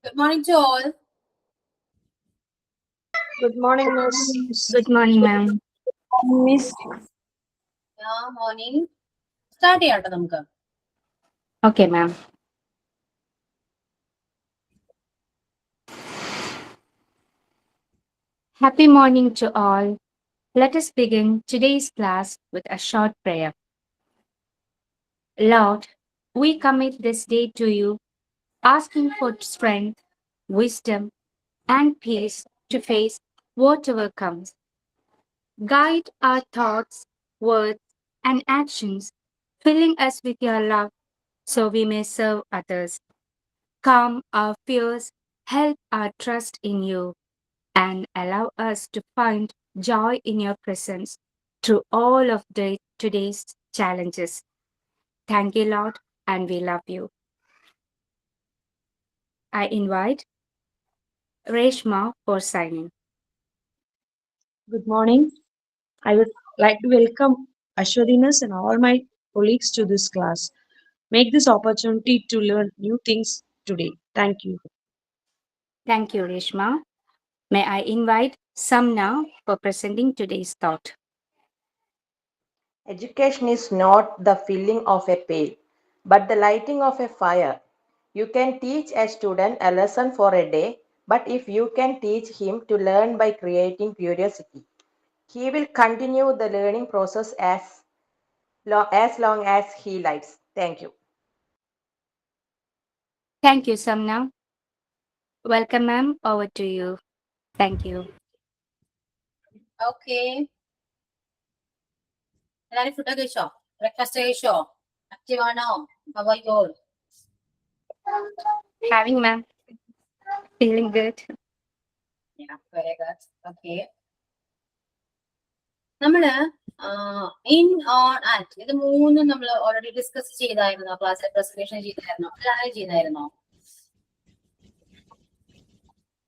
Good morning to all. Good morning, Miss. Good morning, ma'am. Miss. Morning. Start ചെയ്യാട്ടോ നമുക്ക്. Okay, ma'am. Happy morning to all. Let us begin today's class with a short prayer. Lord, we commit this day to you, asking for strength, wisdom, and peace to face whatever comes. Guide our thoughts, words, and actions, filling us with your love so we may serve others. Calm our fears, help our trust in you, and allow us to find joy in your presence through all of today's challenges. Thank you, Lord, and we love you. I invite Reshma for signing. Good morning. I would like to welcome Ashwadinas and all my colleagues to this class. Make this opportunity to learn new things today. Thank you. Thank you, Reshma. May I invite Samna for presenting today's thought. Education is not the filling of a pail, but the lighting of a fire. You can teach a student a lesson for a day, but if you can teach him to learn by creating curiosity, he will continue the learning process as long as he lives. Thank you. Thank you, Samna. Welcome, ma'am. Over to you. Thank you. Okay. എല്ലാരും food കഴിച്ചോ? Breakfast കഴിച്ചോ? Active ആണോ? How are you all? Having, ma'am. Feeling good. Yeah, very good. Okay. നമ്മള് in on act ഇത് മൂന്നും നമ്മൾ already discuss ചെയ്തായിരുന്നോ? ക്ലാസ്സിൽ presentation ചെയ്തായിരുന്നോ? എല്ലാവരും ചെയ്തായിരുന്നോ?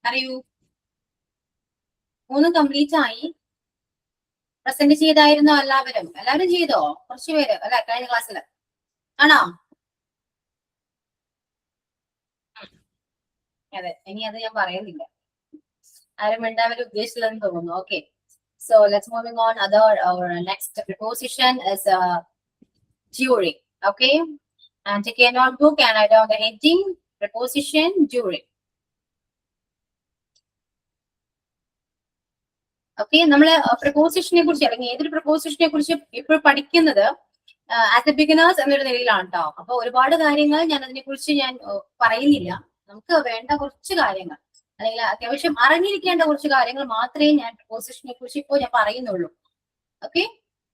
അറിയൂ, മൂന്നും കംപ്ലീറ്റ് ആയി. പ്രസന്റ് ചെയ്തായിരുന്നോ? എല്ലാവരും ചെയ്തോ? കുറച്ച് പേര് അല്ല കഴിഞ്ഞ ക്ലാസ്സിൽ ആണോ? അതെ, ഇനി അത് ഞാൻ പറയുന്നില്ല. ആരും വേണ്ടവർ ഉദ്ദേശിച്ചില്ലെന്ന് തോന്നുന്നു. Okay, so let's moving on. Our next preposition is during. Okay, and take a notebook and write down the heading preposition during. Okay, നമ്മള് പ്രപ്പോസിഷനെ കുറിച്ച് അല്ലെങ്കിൽ ഏതൊരു പ്രപ്പോസിഷനെ കുറിച്ച് ഇപ്പോൾ പഠിക്കുന്നത് ആസ് എ ബിഗിനേഴ്സ് എന്നൊരു നിലയിലാണ് കേട്ടോ. അപ്പൊ ഒരുപാട് കാര്യങ്ങൾ ഞാൻ അതിനെ കുറിച്ച് ഞാൻ പറയുന്നില്ല. നമുക്ക് വേണ്ട കുറച്ച് കാര്യങ്ങൾ അല്ലെങ്കിൽ അത്യാവശ്യം അറിഞ്ഞിരിക്കേണ്ട കുറച്ച് കാര്യങ്ങൾ മാത്രമേ ഞാൻ പ്രപ്പോസിഷനെ കുറിച്ച് ഇപ്പോൾ ഞാൻ പറയുന്നുള്ളൂ. ഓക്കെ,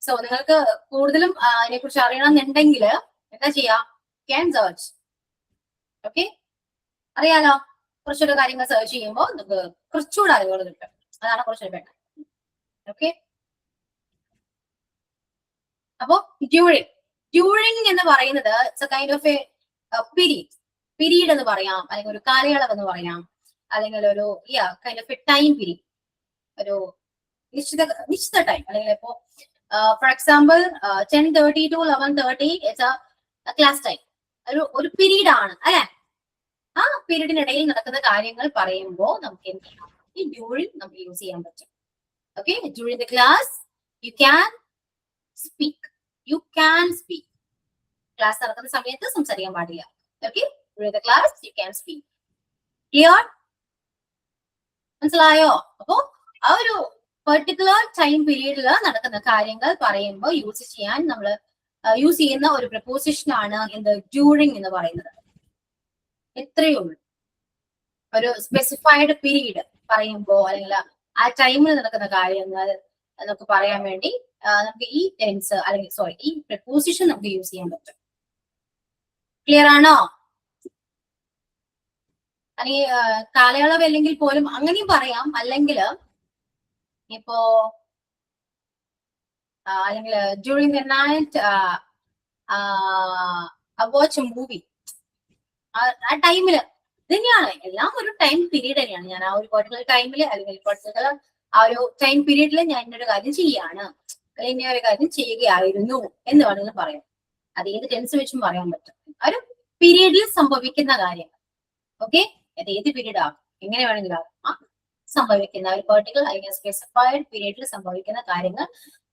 സോ നിങ്ങൾക്ക് കൂടുതലും അതിനെ കുറിച്ച് അറിയണമെന്നുണ്ടെങ്കിൽ എന്താ ചെയ്യാ? Can search. ഓക്കെ, അറിയാലോ, കുറച്ചൊരു കാര്യങ്ങൾ സെർച്ച് ചെയ്യുമ്പോൾ നമുക്ക് കുറച്ചുകൂടെ അറിവുകൾ കിട്ടും. അതാണ് കുറച്ചൊരു വേണ്ടത്. ഓക്കെ, അപ്പോ ഡ്യൂറിങ് എന്ന് പറയുന്നത് it's A kind of A period എന്ന് പറയാം, അല്ലെങ്കിൽ ഒരു കാലയളവ് എന്ന് പറയാം, അല്ലെങ്കിൽ ഒരു kind of A time period, ഒരു നിശ്ചിത ടൈം. അല്ലെങ്കിൽ ഇപ്പോ for example 10:30 to 11:30 it's A class time. ഒരു പീരീഡ് ആണ് അല്ലെ? ആ പീരീഡിനിടയിൽ നടക്കുന്ന കാര്യങ്ങൾ പറയുമ്പോൾ നമുക്ക് എന്ത് ചെയ്യാം? ഈ ഡ്യൂറിങ് നമുക്ക് യൂസ് ചെയ്യാൻ പറ്റും. Okay, during the class, you can speak. Class നടക്കുന്ന സമയത്ത് സംസാരിക്കാൻ പാടില്ല. Okay, during the class, you can speak. Clear? മനസ്സിലായോ? അപ്പോ ആ ഒരു പെർട്ടിക്കുലർ ടൈം പീരീഡിൽ നടക്കുന്ന കാര്യങ്ങൾ പറയുമ്പോൾ യൂസ് ചെയ്യുന്ന ഒരു പ്രപ്പോസിഷൻ ആണ് എന്ത്? ഡ്യൂറിങ് എന്ന് പറയുന്നത്. എത്രയേ ഉള്ളൂ. ഒരു സ്പെസിഫൈഡ് പീരീഡ് പറയുമ്പോ അല്ലെങ്കിൽ ആ ടൈമിൽ നടക്കുന്ന കാര്യങ്ങൾ നമുക്ക് പറയാൻ വേണ്ടി നമുക്ക് ഈ ടെൻസ് അല്ലെങ്കിൽ ഈ പ്രപ്പോസിഷൻ നമുക്ക് യൂസ് ചെയ്യാൻ പറ്റും. ക്ലിയർ ആണോ? അല്ലെങ്കിൽ കാലയളവ് അല്ലെങ്കിൽ പോലും അങ്ങനെയും പറയാം. അല്ലെങ്കിൽ ഇപ്പോ അല്ലെങ്കിൽ during the night watch A movie, ആ ടൈമില് തന്നെയാണ്. എല്ലാം ഒരു ടൈം പീരീഡ് തന്നെയാണ്. ഞാൻ ആ ഒരു പെർട്ടിക്കുലർ ടൈമില് അല്ലെങ്കിൽ പെർട്ടിക്കുലർ ആ ഒരു ടൈം പീരീഡിൽ ഞാൻ ഇന്നൊരു കാര്യം ചെയ്യാണ്, അല്ലെങ്കിൽ ഇന്ന ഒരു കാര്യം ചെയ്യുകയായിരുന്നു എന്ന് വേണമെങ്കിലും പറയാം. അത് ഏത് ടെൻസ് വെച്ചും പറയാൻ പറ്റും. ഒരു പീരീഡിൽ സംഭവിക്കുന്ന കാര്യങ്ങൾ. ഓക്കെ, അത് ഏത് പീരീഡ് ആകും, എങ്ങനെ വേണമെങ്കിലും ആകാം. സംഭവിക്കുന്ന ഒരു പെർട്ടിക്കുലർ അല്ലെങ്കിൽ സ്പെസിഫൈഡ് പീരീഡിൽ സംഭവിക്കുന്ന കാര്യങ്ങൾ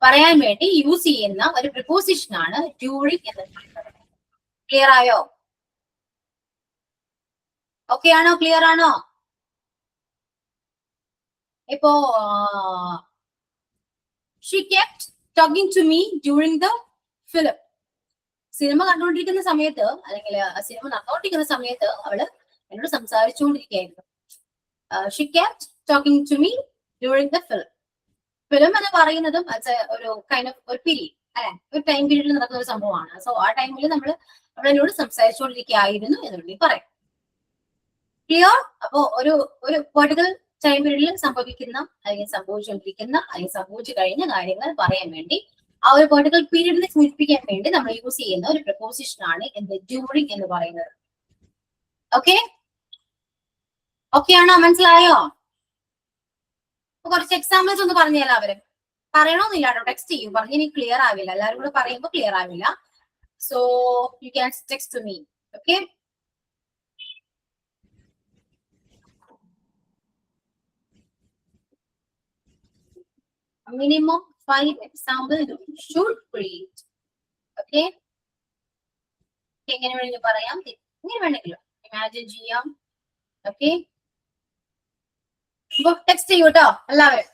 പറയാൻ വേണ്ടി യൂസ് ചെയ്യുന്ന ഒരു പ്രിപ്പോസിഷൻ ആണ് ഡ്യൂറിങ് എന്ന് പറയുന്നത്. ക്ലിയർ ആയോ? ഓക്കെ ആണോ? ക്ലിയർ ആണോ? ഇപ്പോ she kept talking to me during the film. Cinema കണ്ടുകൊണ്ടിരിക്കുന്ന സമയത്ത് അല്ലെങ്കിൽ സിനിമ നടന്നുകൊണ്ടിരിക്കുന്ന സമയത്ത് അവള് എന്നോട് സംസാരിച്ചുകൊണ്ടിരിക്കുകയായിരുന്നു. She kept talking to me during the film. Film എന്ന് പറയുന്നതും ഒരു കൈൻഡ് ഓഫ് ഒരു പീരീഡ് അല്ലെ, ഒരു ടൈം പീരീഡിൽ നടക്കുന്ന ഒരു സംഭവമാണ്. സോ ആ ടൈമിൽ നമ്മൾ അവളെന്നോട് സംസാരിച്ചുകൊണ്ടിരിക്കുകയായിരുന്നു എന്നുള്ളത് പറയാം. ക്ലിയർ? അപ്പോ ഒരു പെർട്ടിക്കുലർ ടൈം പീരീഡിൽ സംഭവിക്കുന്ന അല്ലെങ്കിൽ സംഭവിച്ചുകൊണ്ടിരിക്കുന്ന അല്ലെങ്കിൽ സംഭവിച്ചു കഴിഞ്ഞ കാര്യങ്ങൾ പറയാൻ വേണ്ടി ആ ഒരു പെർട്ടിക്കുലർ പീരീഡിനെ സൂചിപ്പിക്കാൻ വേണ്ടി നമ്മൾ യൂസ് ചെയ്യുന്ന ഒരു പ്രപ്പോസിഷൻ ആണ് എന്ത്, ഡ്യൂറിങ് എന്ന് പറയുന്നത്. ഓക്കെ ഓക്കെ ആണോ? മനസ്സിലായോ? കുറച്ച് എക്സാമ്പിൾസ് ഒന്ന് പറഞ്ഞു തരാം. അവര് പറയണമെന്നില്ല കേട്ടോ, ടെക്സ്റ്റ് ചെയ്യും. പറഞ്ഞ് ഇനി ക്ലിയർ ആവില്ല, എല്ലാവരും കൂടെ പറയുമ്പോൾ ക്ലിയർ ആവില്ല. So you can text to me. Okay, minimum 5 examples you should read. Okay, എങ്ങനെ വേണമെങ്കിലും പറയാം, എങ്ങനെ വേണമെങ്കിലും ഇമാജിൻ ചെയ്യാം. ഓക്കെ, അപ്പൊ ടെക്സ്റ്റ് ചെയ്യൂ കേട്ടോ എല്ലാവരും.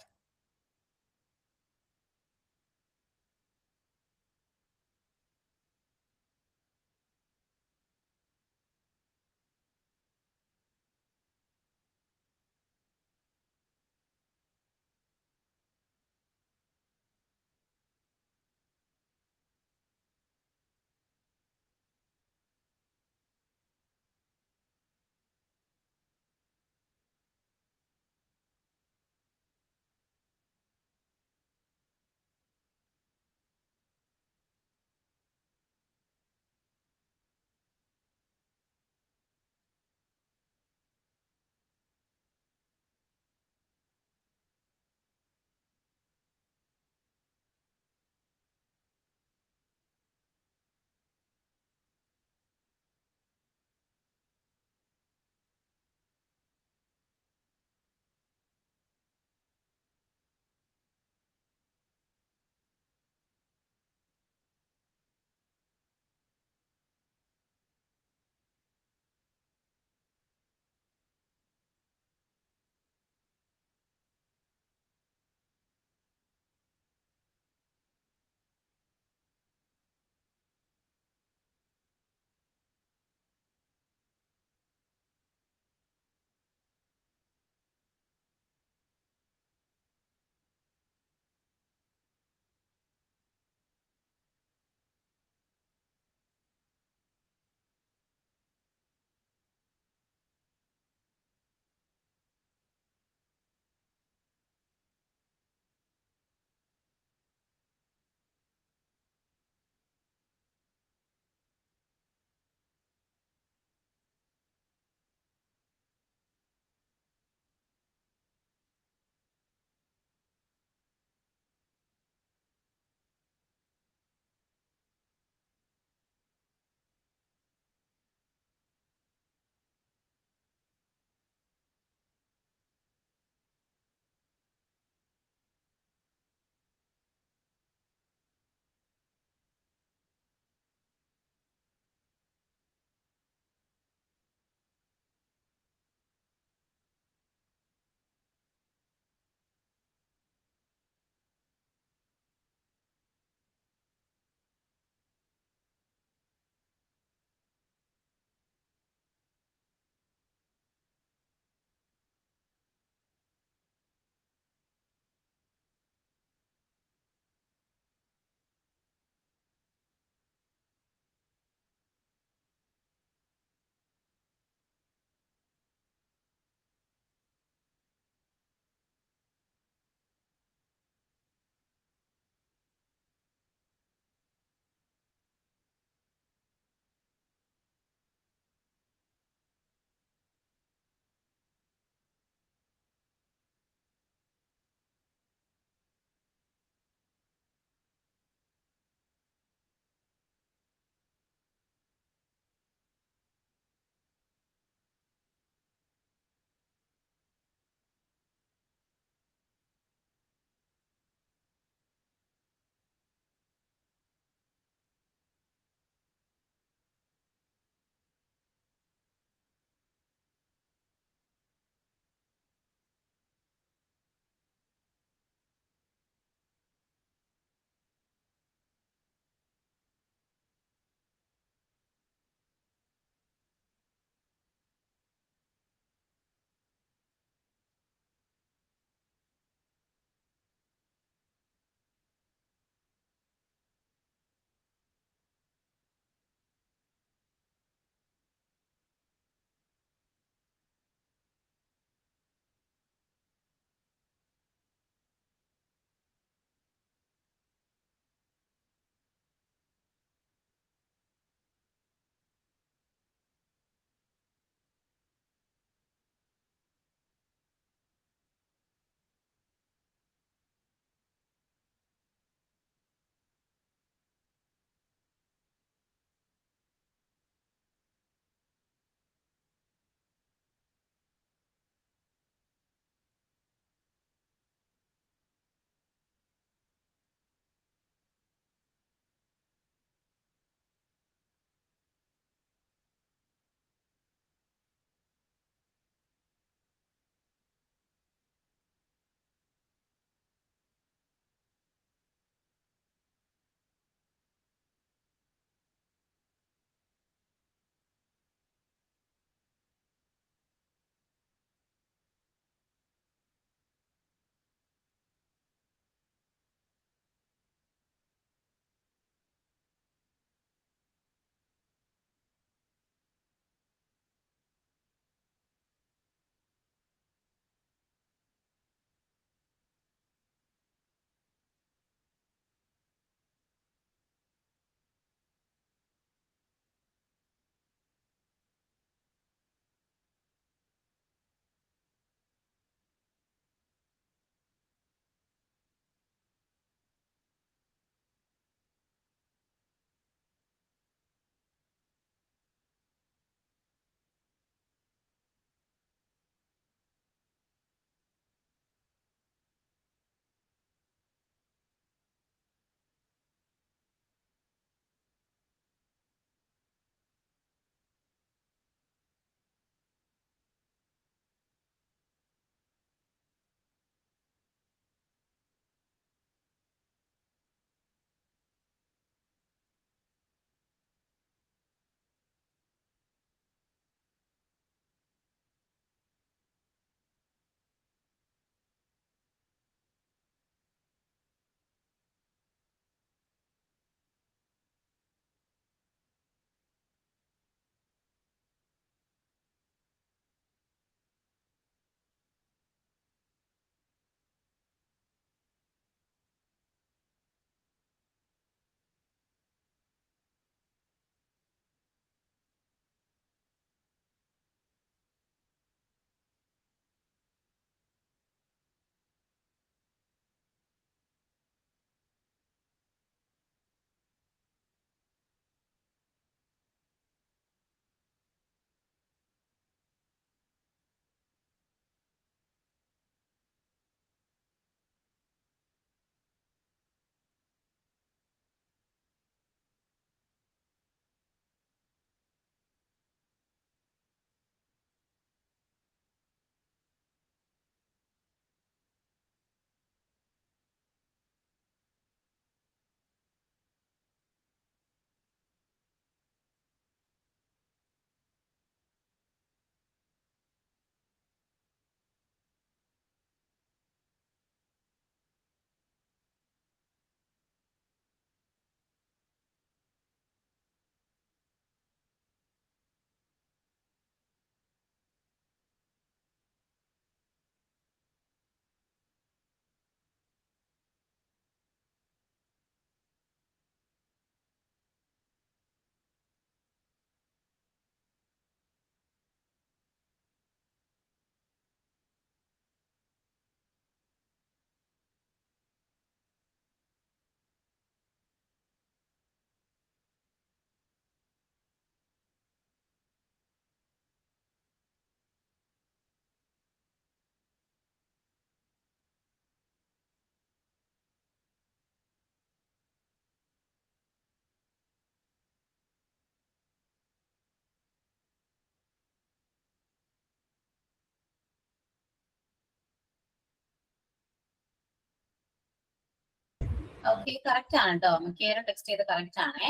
ഓക്കെ, കറക്റ്റ് ആണ് കേട്ടോ. മിക്കവാറും ടെക്സ്റ്റ് ചെയ്ത് കറക്റ്റ് ആണേ.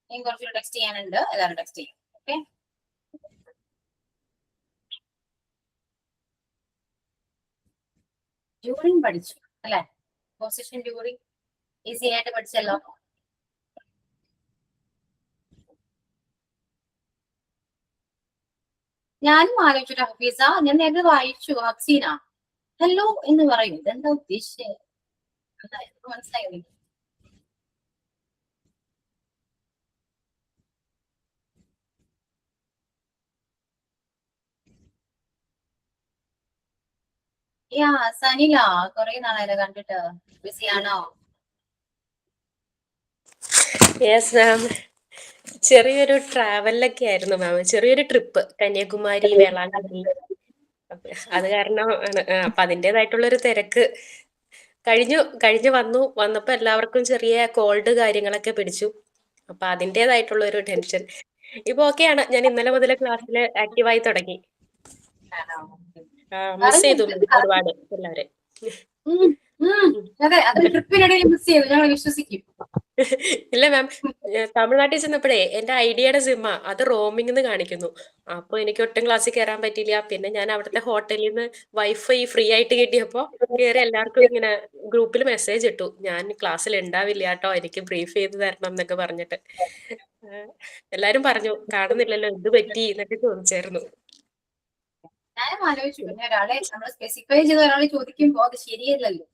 ഇനി കുറച്ചുകൂടി ടെക്സ്റ്റ് ചെയ്യാനുണ്ട്, എല്ലാവരും ടെക്സ്റ്റ് ചെയ്യും. ഓക്കെ, ഡ്യൂറിങ് പഠിച്ചു അല്ലെ? പൊസിഷൻ ഡ്യൂറിങ് ഈസി ആയിട്ട് പഠിച്ചല്ലോ. ഞാനും ആലോചിച്ചു ഹഫീസ, ഞാൻ നേരത്തെ വായിച്ചു ഹഫ്സീന ഹലോ എന്ന് പറയും. ഇതെന്താ ഉദ്ദേശിച്ചത്? മനസ്സിലായി. യാ സനില, കൊറേ നാളായല്ലോ കണ്ടിട്ട്. ബിസിയാണോ? യെസ് മാം, ചെറിയൊരു ട്രാവലിലൊക്കെ ആയിരുന്നു മാം. ചെറിയൊരു ട്രിപ്പ് കന്യാകുമാരി, വേളാങ്കണ്ണി. അത് കാരണം അപ്പൊ അതിൻ്റെതായിട്ടുള്ളൊരു തിരക്ക് കഴിഞ്ഞു വന്നപ്പോ എല്ലാവർക്കും ചെറിയ കോൾഡ് കാര്യങ്ങളൊക്കെ പിടിച്ചു. അപ്പൊ അതിൻ്റെതായിട്ടുള്ള ഒരു ടെൻഷൻ. ഇപ്പൊ ഓക്കെയാണ്. ഞാൻ ഇന്നലെ മുതൽ ക്ലാസ്സിൽ ആക്റ്റീവായി തുടങ്ങി. മിസ് ചെയ്തു ഒരുപാട് എല്ലാവരെ. അതെ, അത് ട്രിപ്പിനിടയിൽ മിസ് ചെയ്തു, ഞങ്ങൾ വിശ്വസിക്കും. ഇല്ല മാം, തമിഴ്നാട്ടിൽ ചെന്നപ്പോഴേ എന്റെ ഐഡിയയുടെ സിമ്മ അത് റോമിംഗ് കാണിക്കുന്നു. അപ്പൊ എനിക്ക് ഒട്ടും ക്ലാസ്സിൽ കയറാൻ പറ്റിയില്ല. പിന്നെ ഞാൻ അവിടുത്തെ ഹോട്ടലിൽ നിന്ന് വൈഫൈ ഫ്രീ ആയിട്ട് കിട്ടിയപ്പോ കയറി എല്ലാവർക്കും ഇങ്ങനെ ഗ്രൂപ്പിൽ മെസ്സേജ് ഇട്ടു, ഞാൻ ക്ലാസ്സിൽ ഉണ്ടാവില്ല കേട്ടോ, എനിക്ക് ബ്രീഫ് ചെയ്ത് തരണം എന്നൊക്കെ പറഞ്ഞിട്ട്. എല്ലാരും പറഞ്ഞു കാണുന്നില്ലല്ലോ, എന്ത് പറ്റി എന്നൊക്കെ ചോദിച്ചായിരുന്നു. ഞാനും ആലോചിച്ചു, പിന്നെ ഒരാളെ നമ്മൾ സ്പെസിഫൈ ചെയ്ത ഒരാളെ ചോദിക്കുമ്പോ അത് ശരിയല്ലല്ലോ.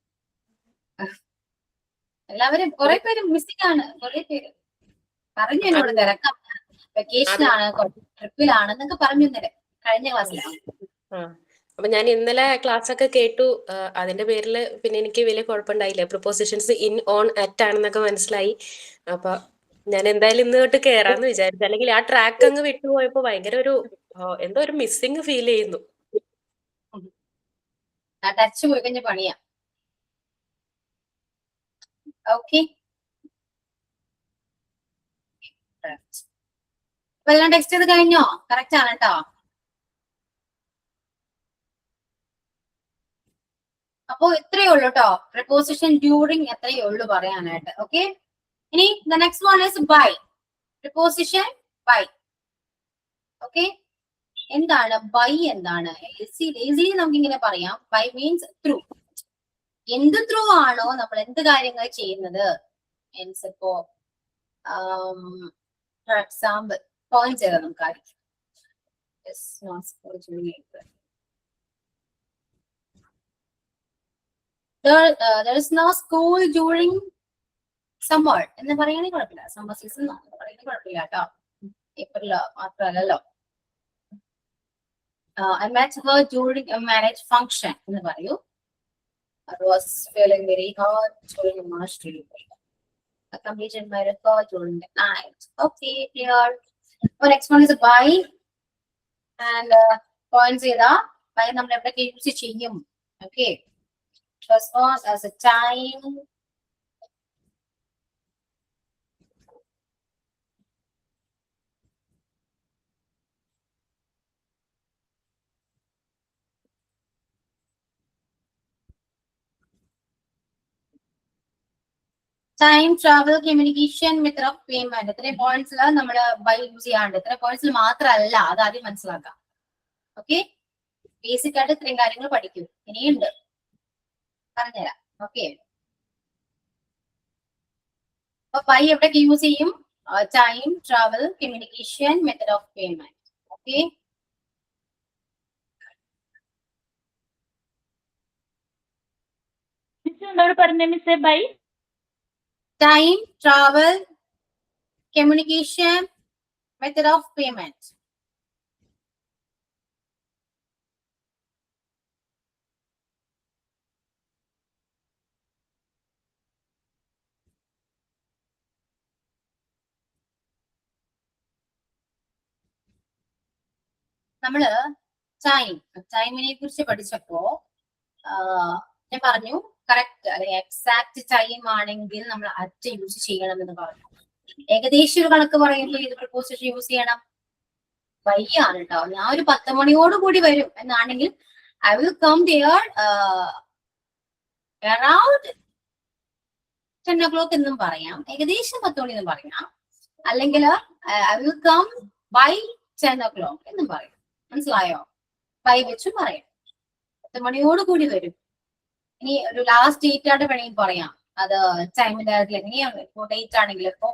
എല്ലാവരും കുറെ പേര് മിസ്സിംഗ് ആണ്. കുറെ പേര് പറഞ്ഞു എന്നോട് തിരക്കാം, വെക്കേഷനാണ്, ട്രിപ്പിലാണെന്നൊക്കെ പറഞ്ഞു ഇന്നലെ കഴിഞ്ഞ ക്ലാസ്സിലാണ്. അപ്പൊ ഞാൻ ഇന്നലെ ക്ലാസ് ഒക്കെ കേട്ടു. അതിന്റെ പേരിൽ പിന്നെ എനിക്ക് വലിയ കുഴപ്പമുണ്ടായില്ല. പ്രിപ്പോസിഷൻസ് ഇൻ, ഓൺ, അറ്റ് ആണെന്നൊക്കെ മനസ്സിലായി. അപ്പൊ ഞാൻ എന്തായാലും ഇന്ന് തൊട്ട് കേറാന്ന് വിചാരിച്ചു. അല്ലെങ്കിൽ ആ ട്രാക്ക് അങ്ങ് വിട്ടുപോയപ്പോ ഭയങ്കര ഒരു എന്തോ ഒരു മിസ്സിങ് ഫീൽ ചെയ്യുന്നു. ടച്ച് പോയി കഴിഞ്ഞ പണിയാ. ഓക്കെ, അപ്പൊ എല്ലാം ടെക്സ്റ്റ് ചെയ്ത് കഴിഞ്ഞോ? കറക്റ്റ് ആണ് കേട്ടോ. അപ്പോ ഇത്രയേ ഉള്ളൂ കേട്ടോ, പ്രിപ്പോസിഷൻ ഡ്യൂറിങ് എത്രയേ ഉള്ളൂ പറയാനായിട്ട്. ഓക്കെ, ഇനി the next one is by. Preposition by. Okay, എന്താണ് ബൈ? എന്താണ് ഈസിലി നമുക്ക് ഇങ്ങനെ പറയാം. By means through. എന്ത് ത്രൂ ആണോ നമ്മൾ എന്ത് കാര്യങ്ങൾ ചെയ്യുന്നത്, മീൻസ് ഇപ്പോ ഫോർ എക്സാമ്പിൾ പോയിന്റ് ചെയ്താൽ നമുക്ക് ആയിരിക്കും. There is no school during summer എന്ന് പറയുകയാണെങ്കിൽ കുഴപ്പമില്ല. സമ്മർ സീസൺ പറയുന്നത് കുഴപ്പമില്ല കേട്ടോ. ഏപ്രിൽ മാത്രമല്ലല്ലോ. I met her during a marriage function എന്ന് പറയൂ. I was feeling very hot during a March delivery. I completed my record during the night. Okay, clear. Next one is by. And points ചെയ്താ by നമ്മൾ എവിടെയൊക്കെ use ചെയ്യും. Okay. Response as a time. Time, travel, communication, method of payment. ഇത്രയും പോയിന്റ്സിൽ നമ്മൾ by use ചെയ്യാണ്ട്. ഇത്ര പോയിന്റ്സിൽ മാത്രമല്ല, അത് ആദ്യം മനസ്സിലാക്കാം. ഓക്കെ, ബേസിക് ആയിട്ട് ഇത്രയും കാര്യങ്ങൾ പഠിക്കും. ഇനിയുണ്ട്, പറഞ്ഞുതരാം. ഓക്കെ, അപ്പൊ ബൈ എവിടെയൊക്കെ യൂസ് ചെയ്യും? Time, travel, communication, method of payment. Okay, പറഞ്ഞ മിസ്സേ by time, travel, communication, method of payment. നമ്മള് ടൈമിനെ കുറിച്ച് പഠിച്ചപ്പോ ഞാൻ പറഞ്ഞു കറക്റ്റ് അല്ലെങ്കിൽ എക്സാക്ട് ടൈം ആണെങ്കിൽ നമ്മൾ അറ്റ് യൂസ് ചെയ്യണം എന്ന് പറഞ്ഞു. ഏകദേശം ഒരു കണക്ക് പറയുമ്പോൾ ഇത് പ്രിപ്പോസിഷൻ യൂസ് ചെയ്യണം ബൈ ആണ് കേട്ടോ. ഞാൻ ഒരു 10 മണിയോട് കൂടി വരും എന്നാണെങ്കിൽ I will come here around 10 o'clock എന്നും പറയാം, ഏകദേശം 10 മണി എന്നും പറയാം, അല്ലെങ്കിൽ I will come by 10 o'clock എന്നും പറയാം. മനസ്സിലായോ? ബൈ വെച്ചും പറയാം. 10 മണിയോട് കൂടി വരും. ഇനി ഒരു ലാസ്റ്റ് ഡേറ്റ് ആയിട്ട് വേണമെങ്കിൽ പറയാം. അത് ടൈമിന്റെ കാര്യത്തിൽ എങ്ങനെയാണ്, ഇപ്പോൾ ഡേറ്റ് ആണെങ്കിൽ ഇപ്പൊ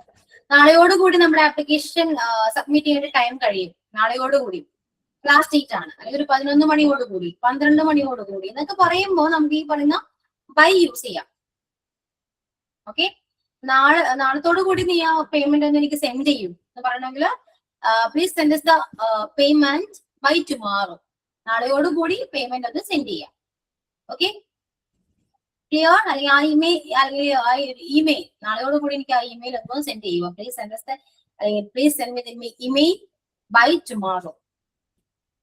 നാളെയോടുകൂടി നമ്മുടെ ആപ്ലിക്കേഷൻ സബ്മിറ്റ് ചെയ്യേണ്ട ടൈം കഴിയും. നാളെയോടുകൂടി ലാസ്റ്റ് ഡേറ്റ് ആണ്, അല്ലെങ്കിൽ ഒരു 11 മണിയോടുകൂടി, 12 മണിയോടുകൂടി എന്നൊക്കെ പറയുമ്പോൾ നമുക്ക് ഈ പറയുന്ന ബൈ യൂസ് ചെയ്യാം. ഓക്കെ, നാളത്തോടു കൂടി നീ ആ പേയ്മെന്റ് ഒന്ന് എനിക്ക് സെൻഡ് ചെയ്യും എന്ന് പറയണമെങ്കിൽ please send the payment by tomorrow. നാളെയോടുകൂടി പേയ്മെന്റ് ഒന്ന് സെൻഡ് ചെയ്യാം. Okay, clear? അല്ലെങ്കിൽ ആ ഇമെയിൽ നാളെയോടുകൂടി എനിക്ക് ആ ഇമെയിൽ ഒന്ന് സെൻഡ് ചെയ്യുക. പ്ലീസ് സെൻഡ് അല്ലെങ്കിൽ please send me email by tomorrow.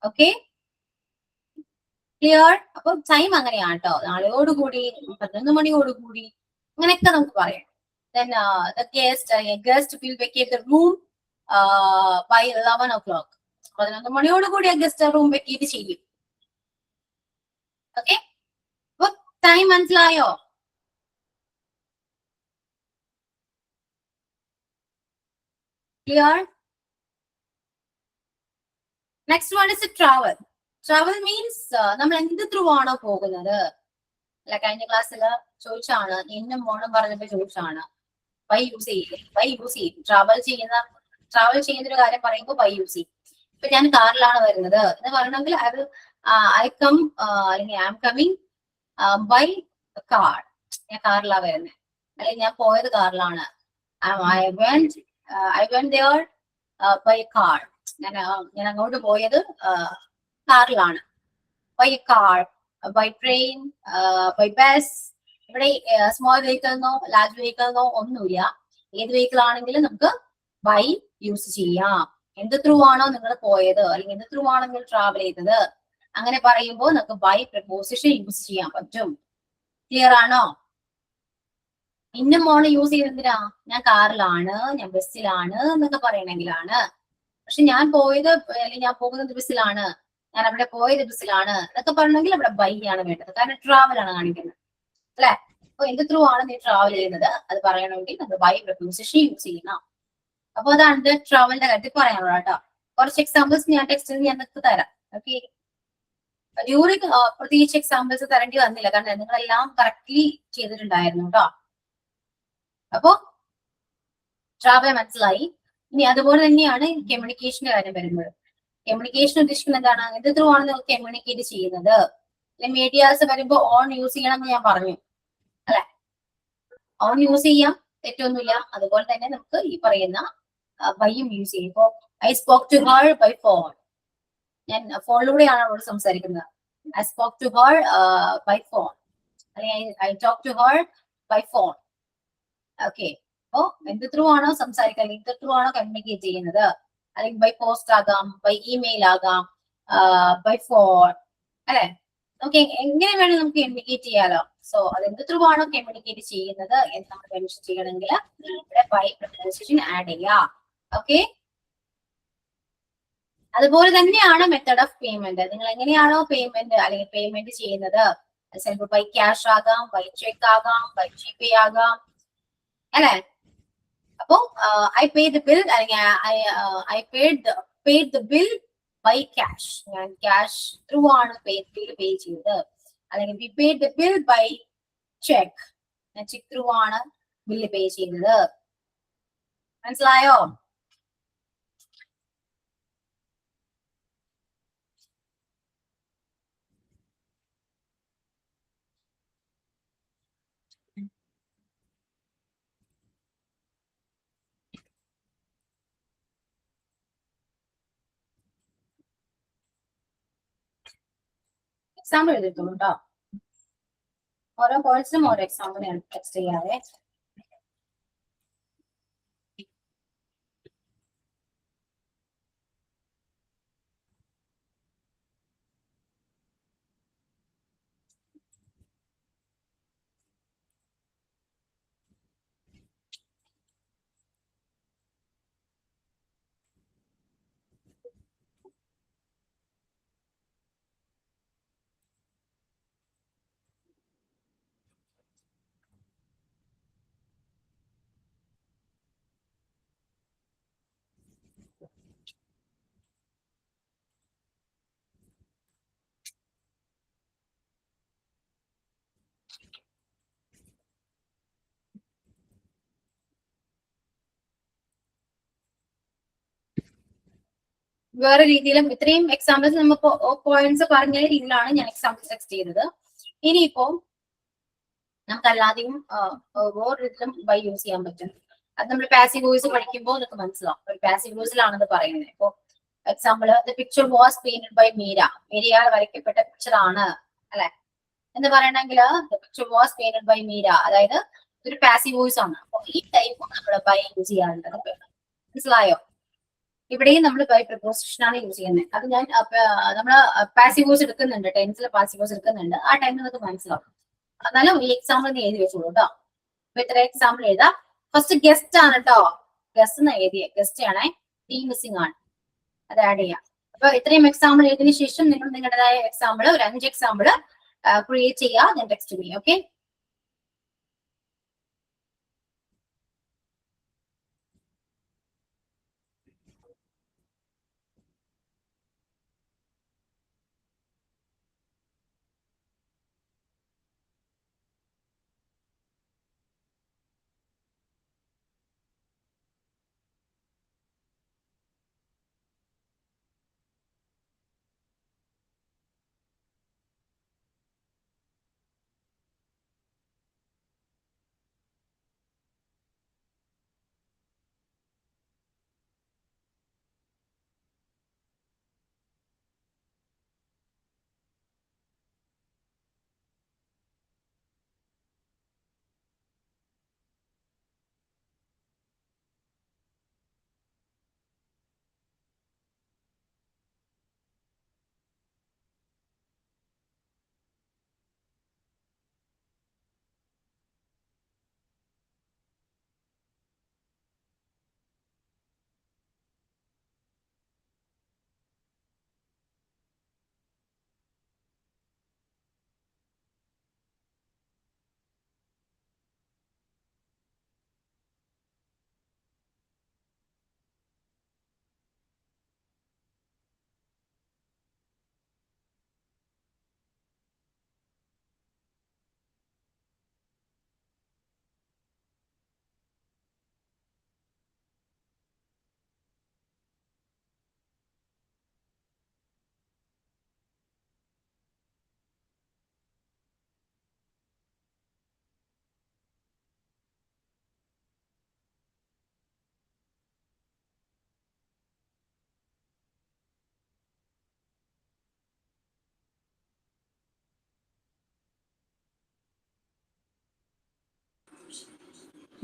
Okay, clear? അപ്പൊ ടൈം അങ്ങനെയാണ് കേട്ടോ. നാളെയോടുകൂടി, 11 മണിയോടുകൂടി, അങ്ങനെയൊക്കെ നമുക്ക് പറയാം. Then the guest will vacate the room by 11 o'clock. 11 മണിയോടുകൂടി ആ ഗസ്റ്റ് റൂം വെക്കേറ്റ് ചെയ്യും. ഓക്കെ, അപ്പൊ ടൈം മനസ്സിലായോ? Clear? Next one is travel. Travel means നമ്മൾ എന്ത് ത്രൂ ആണോ പോകുന്നത്. അല്ല, കഴിഞ്ഞ ക്ലാസ്സിൽ ചോദിച്ചാണ്, എന്നും മോണം പറഞ്ഞപ്പോ ചോദിച്ചാണ് ബൈ യൂസ് ചെയ്യും. ട്രാവൽ ചെയ്യുന്ന ഒരു കാര്യം പറയുമ്പോൾ ബൈ യൂസ് ചെയ്യും. ഇപ്പൊ ഞാൻ കാറിലാണ് വരുന്നത് എന്ന് പറയണമെങ്കിൽ ഐ കം അല്ലെങ്കിൽ I am coming by car. ഞാൻ കാറിലാണ് വരുന്നത്, അല്ലെങ്കിൽ ഞാൻ പോയത് കാറിലാണ്. I went there by car. ഞാൻ അങ്ങോട്ട് പോയത് കാറിലാണ്. By car, by train, by bus. ഇവിടെ സ്മോൾ വെഹിക്കിളിനോ ലാർജ് വെഹിക്കിളിനോ ഒന്നുമില്ല. ഏത് വെഹിക്കിൾ ആണെങ്കിലും നമുക്ക് ബൈ യൂസ് ചെയ്യാം. എന്ത് ത്രൂ ആണോ നിങ്ങൾ പോയത്, അല്ലെങ്കിൽ എന്ത് ത്രൂ ആണോ നിങ്ങൾ ട്രാവൽ ചെയ്തത്, അങ്ങനെ പറയുമ്പോൾ നമുക്ക് ബൈ പ്രപ്പോസിഷൻ യൂസ് ചെയ്യാൻ പറ്റും. ക്ലിയർ ആണോ? ഇന്നും മോള് യൂസ് ചെയ്തെന്തിനാ? ഞാൻ കാറിലാണ്, ഞാൻ ബസ്സിലാണ് എന്നൊക്കെ പറയണെങ്കിലാണ്. പക്ഷെ ഞാൻ പോയത്, അല്ലെങ്കിൽ ഞാൻ പോകുന്നത് ബസ്സിലാണ്, ഞാൻ അവിടെ പോയത് ബസ്സിലാണ് എന്നൊക്കെ പറയണമെങ്കിൽ അവിടെ ബൈ ആണ് വേണ്ടത്. കാരണം ട്രാവൽ ആണ് കാണിക്കുന്നത്, അല്ലെ? അപ്പൊ എന്ത് ത്രൂ ആണ് നീ ട്രാവൽ ചെയ്യുന്നത് അത് പറയണമെങ്കിൽ നമ്മൾ ബൈ പ്രപ്പോസിഷൻ യൂസ് ചെയ്യണം. അപ്പൊ അതാണ് ട്രാവലിന്റെ കാര്യത്തിൽ പറയാനുള്ളത് കേട്ടോ. കുറച്ച് എക്സാമ്പിൾസ് ഞാൻ ടെക്സ്റ്റിൽ ഞാൻ നിങ്ങൾക്ക് തരാം. ഓക്കെ, ഡ്യൂറിങ് പ്രത്യേകിച്ച് എക്സാമ്പിൾസ് തരേണ്ടി വന്നില്ല, കാരണം നിങ്ങളെല്ലാം കറക്റ്റ്ലി ചെയ്തിട്ടുണ്ടായിരുന്നു കേട്ടോ. അപ്പോ ട്രാവൽ മനസ്സിലായി. ഇനി അതുപോലെ തന്നെയാണ് കമ്മ്യൂണിക്കേഷന്റെ കാര്യം വരുന്നത്. കമ്മ്യൂണിക്കേഷൻ ഉദ്ദേശിക്കുന്നത് എന്താണ്? എന്ത് ത്രൂ ആണ് നിങ്ങൾ കമ്മ്യൂണിക്കേറ്റ് ചെയ്യുന്നത്. മീഡിയാസ് വരുമ്പോൾ ഓൺ യൂസ് ചെയ്യണം എന്ന് ഞാൻ പറഞ്ഞു, അല്ലെ? ഓൺ യൂസ് ചെയ്യാം, തെറ്റൊന്നുമില്ല. അതുപോലെ തന്നെ നമുക്ക് ഈ പറയുന്ന ബൈയും യൂസ് ചെയ്യും. ഇപ്പോ I spoke to her by phone. ഞാൻ ഫോണിലൂടെയാണ് അവളോട് സംസാരിക്കുന്നത്. I spoke to her by phone, അല്ലെങ്കിൽ I talk to her by phone. Okay, അപ്പോ എന്ത് ത്രൂ ആണോ സംസാരിക്കുന്നത്, എന്ത് ത്രൂ ആണോ കമ്മ്യൂണിക്കേറ്റ് ചെയ്യുന്നത്, അല്ലെങ്കിൽ ബൈ പോസ്റ്റ് ആകാം, ബൈ ഇമെയിൽ ആകാം, ബൈ ഫോൺ, അല്ലെ? നമുക്ക് എങ്ങനെ വേണം നമുക്ക് കമ്മ്യൂണിക്കേറ്റ് ചെയ്യാലോ. സോ അത് എന്ത് ത്രൂ ആണോ കമ്മ്യൂണിക്കേറ്റ് ചെയ്യുന്നത് എന്ന് നമ്മൾ മെൻഷൻ ചെയ്യണമെങ്കിൽ ഇവിടെ ബൈ പ്രപ്പോസിഷൻ ആഡ് ചെയ്യാം. ഓക്കെ, അതുപോലെ തന്നെയാണ് മെത്തേഡ് ഓഫ് പേയ്മെന്റ്. നിങ്ങൾ എങ്ങനെയാണോ പേയ്മെന്റ് അല്ലെങ്കിൽ പേയ്മെന്റ് ചെയ്യുന്നത്, ചിലപ്പോൾ ബൈ ക്യാഷ് ആകാം, ബൈ ചെക്ക് ആകാം, ബൈ ജിപേ ആകാം, അല്ലെ? അപ്പോ ഐ പേ ദ ബിൽ, അല്ലെങ്കിൽ I paid the bill by cash. ഞാൻ ക്യാഷ് ത്രൂ ആണ് ബിൽ പേ ചെയ്തത്. അല്ലെങ്കിൽ we paid the bill by cheque. ഞാൻ ചെക്ക് ത്രൂ ആണ് ബില്ല് പേ ചെയ്തത്. മനസ്സിലായോ? എക്സാമ്പിൾ എഴുതിയിട്ടുള്ളൂ കേട്ടോ. ഓരോ കോഴ്സിനും ഓരോ എക്സാമ്പിൾ ഞാൻ ടെക്സ്റ്റ് ചെയ്യാവേ. വേറെ രീതിയിലും ഇത്രയും എക്സാമ്പിൾസ് നമുക്ക് പോയിന്റ്സ് പറഞ്ഞ രീതിയിലാണ് ഞാൻ എക്സാമ്പിൾ ടെക്സ്റ്റ് ചെയ്തത്. ഇനിയിപ്പോ നമുക്കല്ലാതെയും വേറൊരിതിലും ബൈ യൂസ് ചെയ്യാൻ പറ്റും. അത് നമ്മൾ പാസീവ് വോയിസ് പഠിക്കുമ്പോൾ നമുക്ക് മനസ്സിലാവും ഒരു പാസീവ് വോയിസിലാണെന്ന് പറയുന്നത്. ഇപ്പോ example the picture was painted by Meera, മീരയാൽ വരയ്ക്കപ്പെട്ട പിക്ചർ ആണ് അല്ലെ എന്ന് പറയണമെങ്കിൽ the picture was painted by Meera, അതായത് ഇതൊരു പാസീവ് വോയിസ് ആണ്. അപ്പൊ ഈ ടൈപ്പ് നമ്മൾ ബൈ യൂസ് ചെയ്യാറുണ്ട്. മനസ്സിലായോ? ഇവിടെയും നമ്മൾ ബൈ പ്രിപ്പോസിഷൻ ആണ് യൂസ് ചെയ്യുന്നത്. അത് ഞാൻ നമ്മള് പാസീവ് വോയിസ് എടുക്കുന്നുണ്ട്, ടെൻസിൽ പാസീവ് വോയിസ് എടുക്കുന്നുണ്ട്. ആ ടൈമിൽ നമുക്ക് മനസ്സിലാവും. എന്നാലും ഈ എക്സാമ്പിൾ നീ എഴുതി വെച്ചോളൂ കേട്ടോ. അപ്പൊ ഇത്ര എക്സാമ്പിൾ എഴുതാം. ഫസ്റ്റ് ഗസ്റ്റ് ആണ് കേട്ടോ, ഗസ്റ്റ് എന്ന് എഴുതിയ ഗസ്റ്റ് ആണേ, ടി മിസ്സിംഗ് ആണ്, അത് ആഡ് ചെയ്യാം. അപ്പൊ ഇത്രയും എക്സാമ്പിൾ എഴുതിയതിനു ശേഷം നിങ്ങൾ നിങ്ങളുടേതായ എക്സാമ്പിൾ ഒരു 5 എക്സാമ്പിൾ ക്രിയേറ്റ് ചെയ്യുക, ടെക്സ്റ്റ് മീ. ഓക്കെ,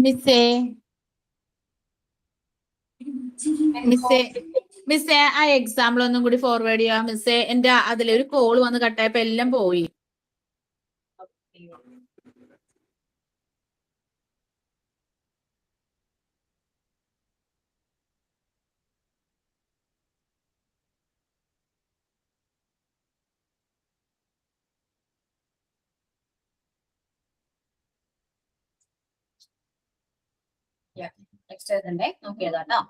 മിസ്സേ മിസ്സേ മിസ്സേ ആ എക്സാമ്പിൾ ഒന്നും കൂടി ഫോർവേഡ് ചെയ്യാം മിസ്സേ. എന്റെ അതിലൊരു കോൾ വന്ന് കട്ടായപ്പോ എല്ലാം പോയി. ടെക്സ്റ്റ് എഴുതണ്ടേ, നമുക്ക് എഴുതാം കേട്ടോ.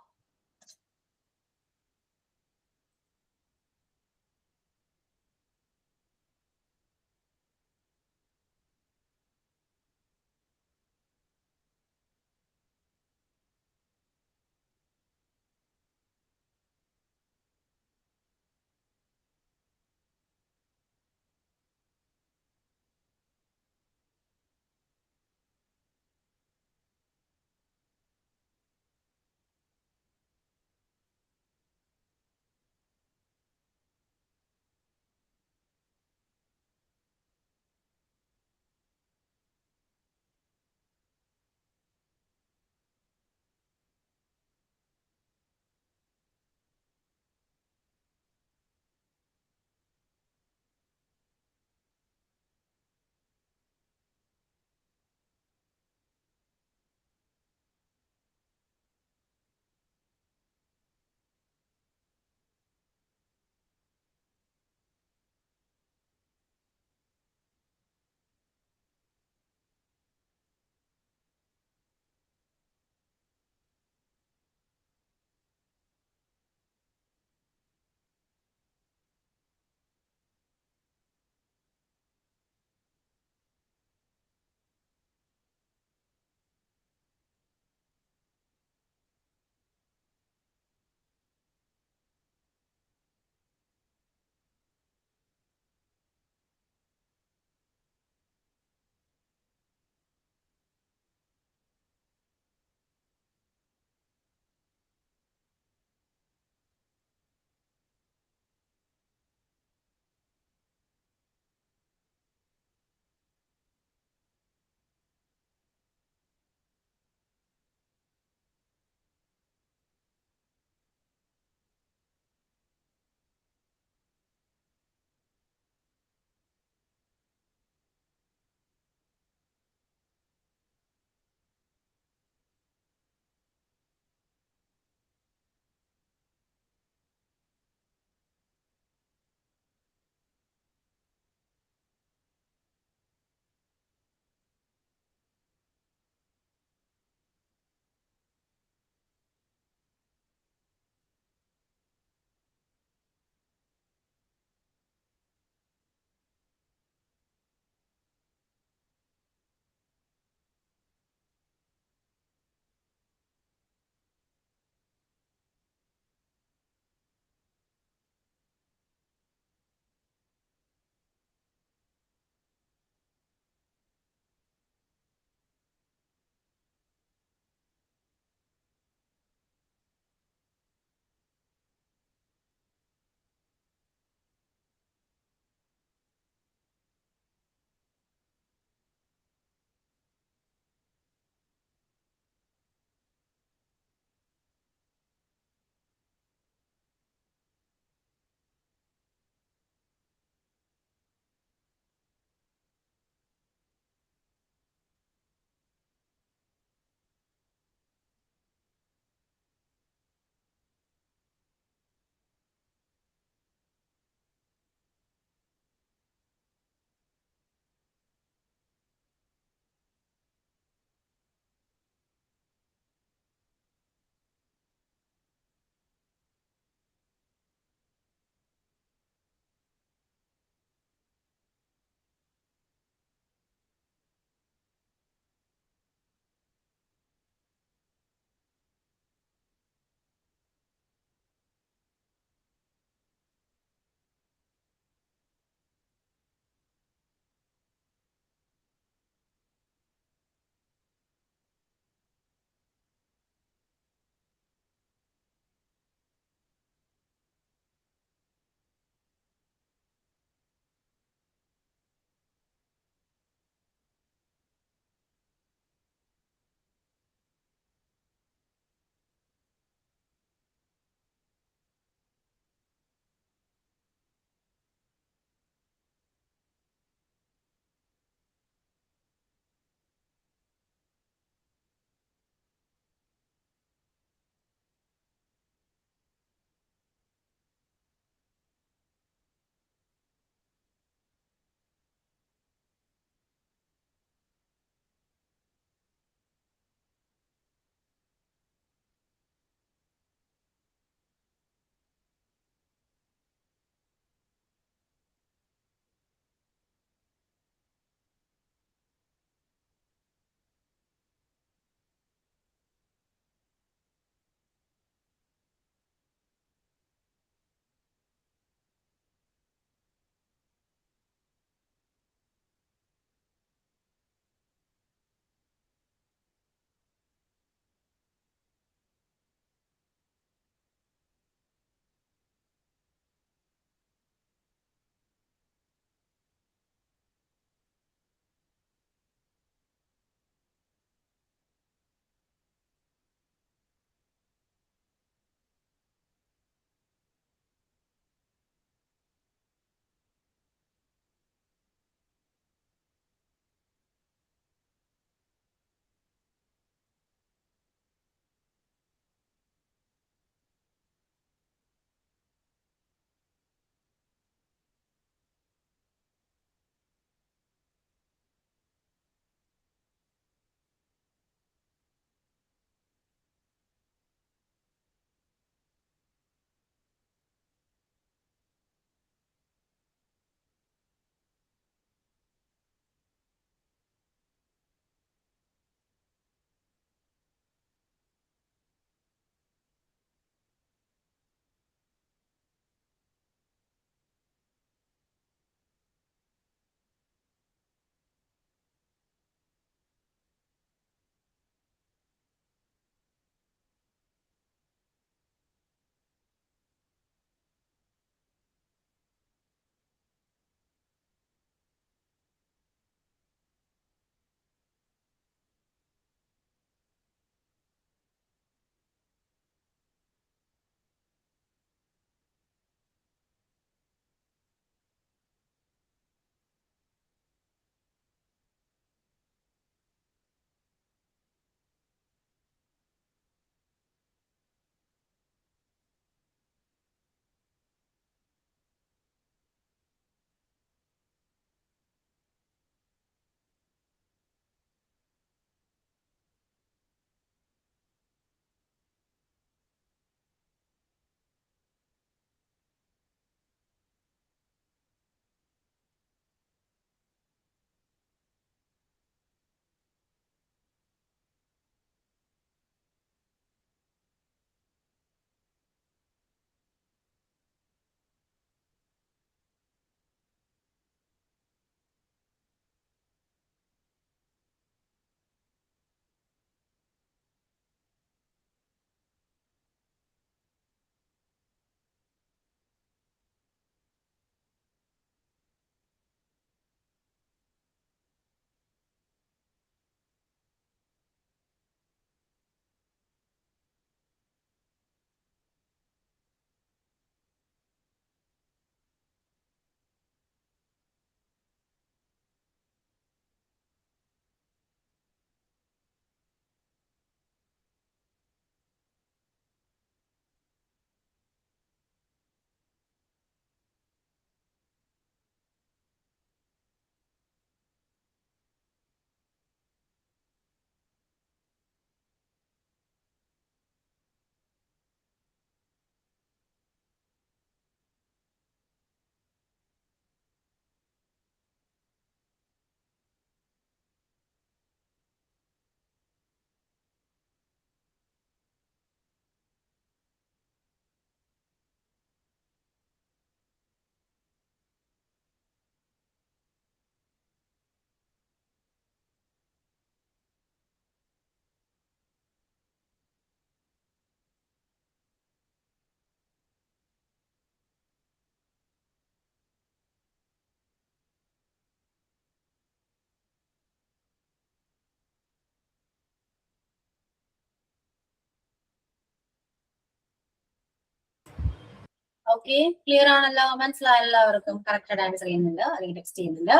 ഓക്കെ, ക്ലിയർ ആണല്ലോ, മനസ്സിലായ എല്ലാവർക്കും? കറക്റ്റ് ആൻസർ ചെയ്യുന്നുണ്ട് അല്ലെങ്കിൽ ടെക്സ്റ്റ് ചെയ്യുന്നുണ്ട്.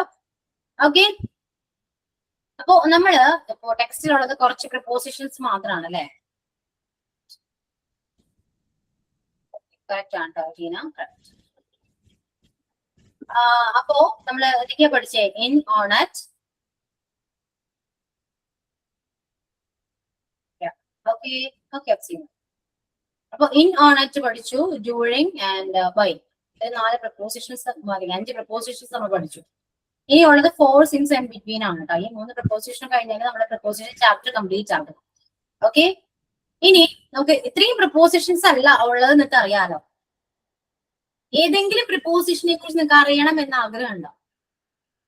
ഓക്കെ, അപ്പോ നമ്മള് ഇപ്പോ ടെക്സ്റ്റിലുള്ളത് കുറച്ച് പ്രിപ്പോസിഷൻസ് മാത്രമാണ് അല്ലെ? കറക്റ്റ് ആണ് കേട്ടോ ടീന, കറക്റ്റ്. അപ്പോ നമ്മള് എന്തൊക്കെയാ പഠിച്ചേ? In, on, at. Okay okay, അപ്പൊ ഇൻ, ഓൺ, അറ്റ് പഠിച്ചു, during and by. 4 prepositions, 5 prepositions നമ്മൾ പഠിച്ചു. ഇനി ഉള്ളത് ഫോർ, സിൻസ് ആൻഡ് ബിറ്റ്വീൻ ആണ് കേട്ടോ. ഈ 3 പ്രപ്പോസിഷൻ കഴിഞ്ഞാൽ നമ്മുടെ പ്രപ്പോസിഷൻ ചാപ്റ്റർ കംപ്ലീറ്റ് ആകും. ഓക്കെ, ഇനി നമുക്ക് ഇത്രയും പ്രപ്പോസിഷൻസ് അല്ല ഉള്ളത് നിങ്ങൾക്ക് അറിയാലോ. ഏതെങ്കിലും പ്രിപ്പോസിഷനെ കുറിച്ച് നിങ്ങൾക്ക് അറിയണം എന്ന ആഗ്രഹമുണ്ടോ?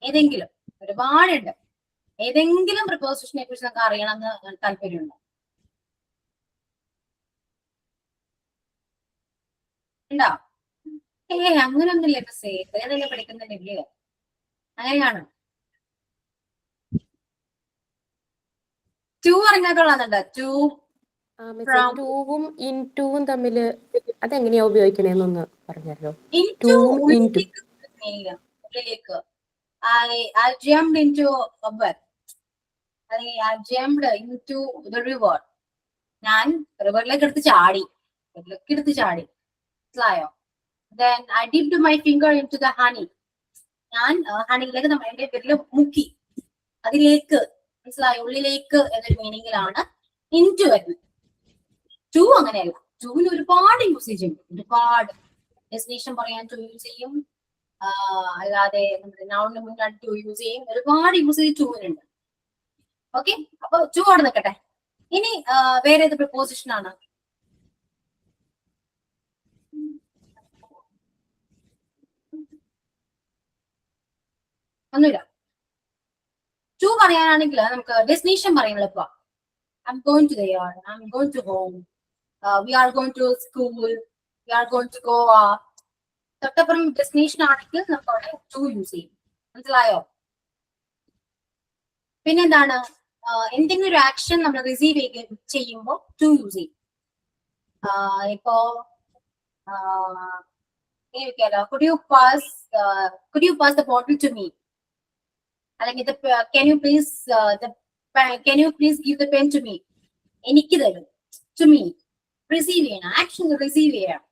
ഏതെങ്കിലും? ഒരുപാടുണ്ട്. ഏതെങ്കിലും പ്രിപ്പോസിഷനെ കുറിച്ച് നിങ്ങൾക്ക് അറിയണം എന്ന് താല്പര്യമുണ്ടോ? ഉണ്ടോ? അങ്ങനൊന്നുമില്ല മിസ്സേ, ഇത്രയും പഠിക്കുന്നില്ലേ? അങ്ങനെയാണോ? 2 അറിഞ്ഞാൽ 2 ടൂവും ഇൻറ്റുവും തമ്മില് അതെങ്ങനെയാ ഉപയോഗിക്കണേന്നൊന്ന് പറഞ്ഞല്ലോ. into ടൂവും ഇൻറ്റു. ഉള്ളിലേക്ക്. I jumped into a well. I jumped into the river. ഞാൻ റിവറിലേക്ക് എടുത്ത് ചാടി. മനസ്സിലായോ? Then I dipped my finger into the honey. ഞാൻ ഹണിയിലേക്ക് നമ്മുടെ വിരല് മുക്കി. അതിലേക്ക്, മനസ്സിലായോ? ഉള്ളിലേക്ക് എന്നൊരു മീനിങ്ങിലാണ് ഇൻറ്റു വരുന്നത്. 2 അങ്ങനെയല്ല. 2 ഒരുപാട് യൂസേജ് ഉണ്ട്. ഒരുപാട് ഡെസ്റ്റിനേഷൻ പറയാൻ 2 യൂസ് ചെയ്യും. അല്ലാതെ നമ്മുടെ നൗണിന് മുന്നാണ് 2 യൂസ് ചെയ്യും. ഒരുപാട് യൂസേജ് 2-നുണ്ട്. ഓക്കെ, അപ്പൊ 2 അവിടെ നിൽക്കട്ടെ. ഇനി വേറെ ഏത് പ്രിപ്പോസിഷൻ ആണ്? ഒന്നുമില്ല. 2 പറയാനാണെങ്കിൽ നമുക്ക് ഡെസ്റ്റിനേഷൻ പറയാൻ എളുപ്പ. I'm going to there, I'm going to home, we are going to school, we are going to Goa. തൊട്ടപ്പുറം ഡെസ്റ്റിനേഷൻ ആണെങ്കിൽ നമുക്ക് അവിടെ 2 യൂസ് ചെയ്യും. മനസ്സിലായോ? പിന്നെന്താണ്? എന്തെങ്കിലും ഒരു ആക്ഷൻ നമ്മൾ റിസീവ് ചെയ്യുമ്പോൾ 2 യൂസ് ചെയ്യും. ഇപ്പോ could you pass the bottle to me? അല്ലെങ്കിൽ can you please give the pen to me? എനിക്ക് തരും. To me. റിസീവ് ചെയ്യണം, ആക്ഷൻ റിസീവ് ചെയ്യണം.